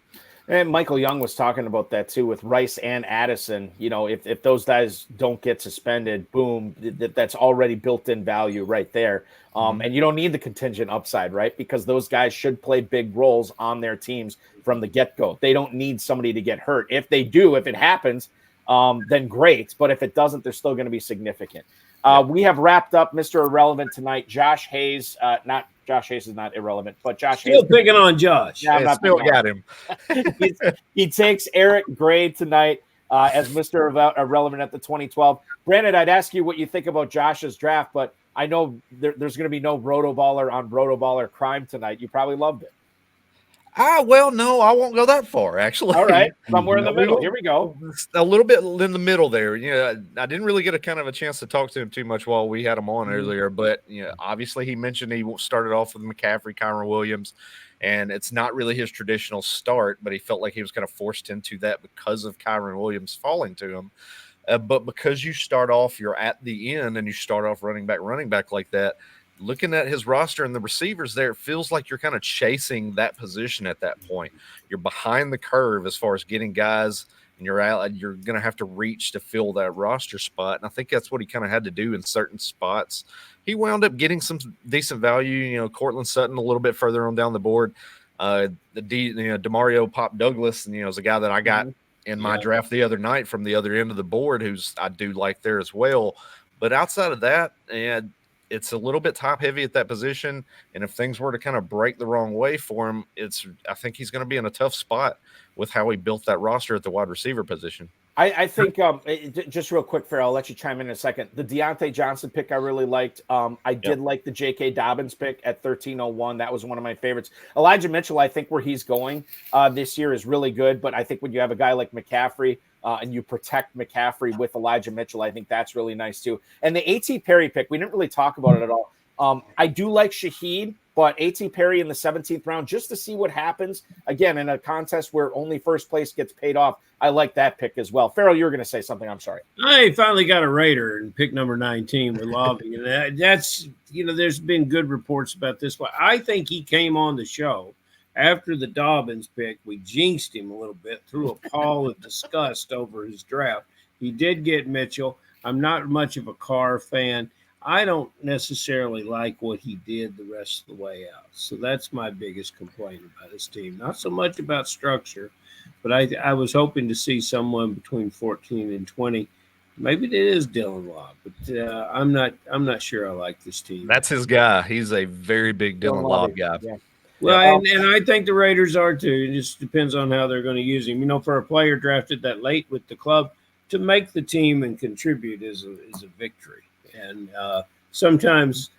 And Michael Young was talking about that too with Rice and Addison. If those guys don't get suspended, boom, that's already built-in value right there. And you don't need the contingent upside, right? Because those guys should play big roles on their teams from the get-go. They don't need somebody to get hurt. If they do, if it happens, then great. But if it doesn't, they're still going to be significant. We have wrapped up Mr. Irrelevant tonight. Josh Hayes, Josh Hayes is not irrelevant, but Josh still Hayes picking on Josh. Yeah, I'm not still got him. He takes Eric Gray tonight as Mr. Irrelevant at the 2012. Brandon, I'd ask you what you think about Josh's draft, but I know there's going to be no Rotoballer on Rotoballer crime tonight. You probably loved it. Well, no, I won't go that far, actually. All right, somewhere in the middle. Here we go. A little bit in the middle there. I didn't really get a chance to talk to him too much while we had him on earlier, but obviously he mentioned he started off with McCaffrey, Kyron Williams, and it's not really his traditional start, but he felt like he was kind of forced into that because of Kyron Williams falling to him. But because you start off, you're at the end, and you start off running back like that. Looking at his roster and the receivers there, it feels like you're kind of chasing that position at that point. You're behind the curve as far as getting guys, and you're going to have to reach to fill that roster spot. And I think that's what he kind of had to do in certain spots. He wound up getting some decent value. Cortland Sutton a little bit further on down the board. Demario Pop Douglas, is a guy that I got in my draft the other night from the other end of the board, who's I do like there as well. But outside of that, and it's a little bit top heavy at that position. And if things were to kind of break the wrong way for him, I think he's going to be in a tough spot with how he built that roster at the wide receiver position. I think just real quick, Farrell, I'll let you chime in a second. The Deontay Johnson pick I really liked. I did like the J.K. Dobbins pick at 1301. That was one of my favorites. Elijah Mitchell, I think where he's going this year is really good. But I think when you have a guy like McCaffrey and you protect McCaffrey with Elijah Mitchell, I think that's really nice too. And the A.T. Perry pick, we didn't really talk about it at all. I do like Shaheed, but A.T. Perry in the 17th round, just to see what happens, again, in a contest where only first place gets paid off, I like that pick as well. Farrell, you were going to say something. I'm sorry. I finally got a Raider in pick number 19 with Lobby. And that's, there's been good reports about this one. I think he came on the show after the Dobbins pick. We jinxed him a little bit, threw a pall of disgust over his draft. He did get Mitchell. I'm not much of a Carr fan. I don't necessarily like what he did the rest of the way out. So that's my biggest complaint about his team. Not so much about structure, but I was hoping to see someone between 14 and 20. Maybe it is Dylan Law, but I'm not sure I like this team. That's his guy. He's a very big Dylan Law guy. Yeah. Well, and I think the Raiders are too. It just depends on how they're going to use him. For a player drafted that late with the club, to make the team and contribute is a victory. And sometimes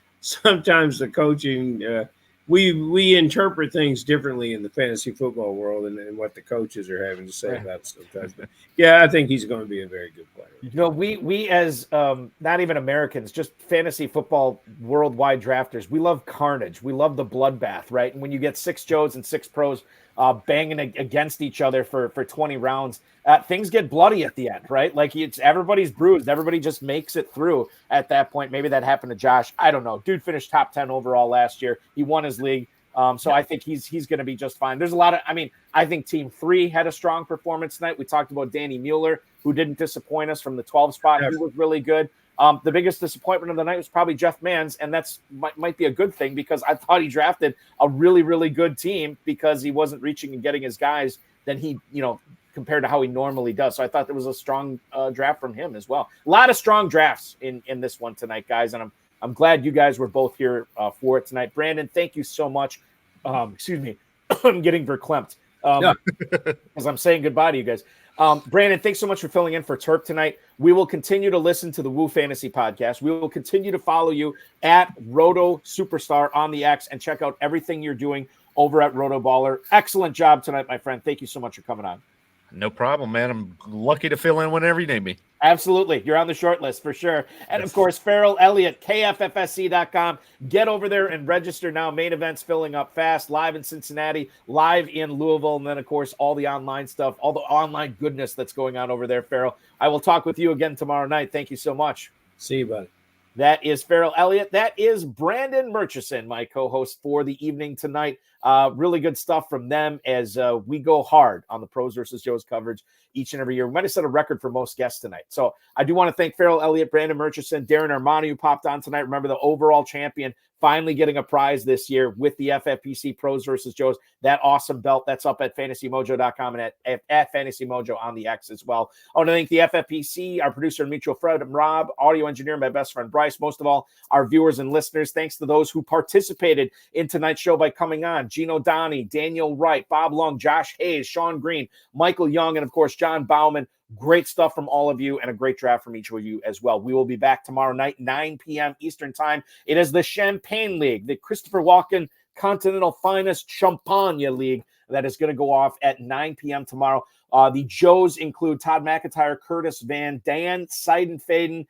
the coaching, we interpret things differently in the fantasy football world and what the coaches are having to say about it sometimes. But yeah, I think he's going to be a very good player. We as not even Americans, just fantasy football worldwide drafters, we love carnage. We love the bloodbath, right? And when you get 6 Joes and 6 pros banging against each other for 20 rounds, things get bloody at the end, right? Like everybody's bruised. Everybody just makes it through at that point. Maybe that happened to Josh. I don't know. Dude finished top 10 overall last year. He won his league. So I think he's going to be just fine. There's a lot of, I think Team 3 had a strong performance tonight. We talked about Danny Mueller, who didn't disappoint us from the 12 spot. He was really good. The biggest disappointment of the night was probably Jeff Manns, and that's might be a good thing because I thought he drafted a really, really good team because he wasn't reaching and getting his guys that he, compared to how he normally does. So I thought there was a strong draft from him as well. A lot of strong drafts in this one tonight, guys, and I'm glad you guys were both here for it tonight. Brandon, thank you so much. Excuse me, I'm getting verklempt as I'm saying goodbye to you guys. Brandon, thanks so much for filling in for Terp tonight. We will continue to listen to the Woo Fantasy Podcast. We will continue to follow you at Roto Superstar on the X and check out everything you're doing over at Rotoballer. Excellent job tonight, my friend. Thank you so much for coming on. No problem, man. I'm lucky to fill in whenever you need me. Absolutely. You're on the short list for sure. And of course, Farrell Elliott, KFFSC.com. Get over there and register now. Main events filling up fast, live in Cincinnati, live in Louisville, and then, of course, all the online stuff, all the online goodness that's going on over there, Farrell. I will talk with you again tomorrow night. Thank you so much. See you, buddy. That is Farrell Elliott. That is Brandon Murchison, my co-host for the evening tonight. Really good stuff from them as we go hard on the Pros versus Joes coverage each and every year. We might have set a record for most guests tonight. So I do want to thank Farrell Elliott, Brandon Murchison, Darren Armani, who popped on tonight. Remember, the overall champion finally getting a prize this year with the FFPC Pros versus Joes. That awesome belt that's up at fantasymojo.com and at Fantasy Mojo on the X as well. I want to thank the FFPC, our producer and mutual friend Rob, audio engineer, my best friend Bryce, most of all, our viewers and listeners. Thanks to those who participated in tonight's show by coming on: Gino Donnie, Daniel Wright, Bob Long, Josh Hayes, Sean Green, Michael Young, and of course, John Bauman. Great stuff from all of you and a great draft from each of you as well. We will be back tomorrow night, 9 p.m. Eastern time. It is the Champagne League, the Christopher Walken Continental Finest Champagne League that is going to go off at 9 p.m. tomorrow. The Joes include Todd McIntyre, Curtis Van Dan, Seidenfaden,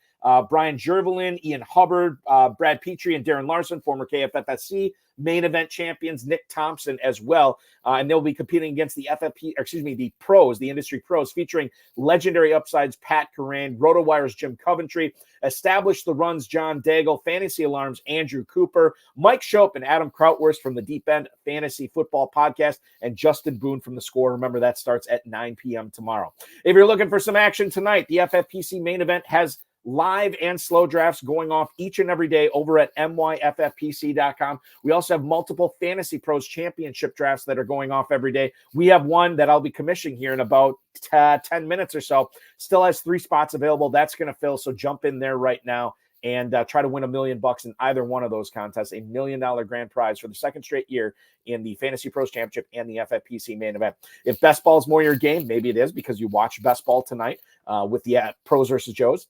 Brian Jervelin, Ian Hubbard, Brad Petrie, and Darren Larson, former KFFSC main event champions, Nick Thompson as well. And they'll be competing against the the pros, the industry pros, featuring legendary upsides Pat Corain, RotoWire's Jim Coventry, Establish the Runs John Daigle, Fantasy Alarms Andrew Cooper, Mike Shope and Adam Krautwurst from the Deep End Fantasy Football Podcast, and Justin Boone from The Score. Remember, that starts at 9 p.m. tomorrow. If you're looking for some action tonight, the FFPC main event has live and slow drafts going off each and every day over at myffpc.com. We also have multiple Fantasy Pros Championship drafts that are going off every day. We have one that I'll be commissioning here in about 10 minutes or so. Still has 3 spots available. That's going to fill, so jump in there right now and try to win $1 million in either one of those contests, $1 million grand prize for the second straight year in the Fantasy Pros Championship and the FFPC Main Event. If best ball is more your game, maybe it is because you watch best ball tonight with the Pros versus Joes.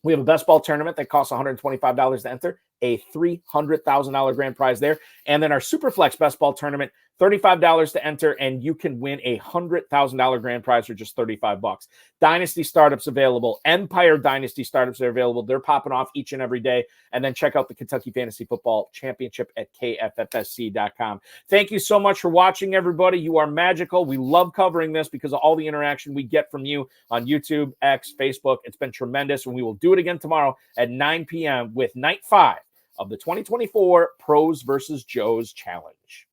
We have a best ball tournament that costs $125 to enter, a $300,000 grand prize there. And then our Superflex best ball tournament, $35 to enter, and you can win a $100,000 grand prize for just $35. Dynasty startups available. Empire Dynasty startups are available. They're popping off each and every day. And then check out the Kentucky Fantasy Football Championship at kffsc.com. Thank you so much for watching, everybody. You are magical. We love covering this because of all the interaction we get from you on YouTube, X, Facebook. It's been tremendous, and we will do it again tomorrow at 9 p.m. with Night 5 of the 2024 Pros versus Joes Challenge.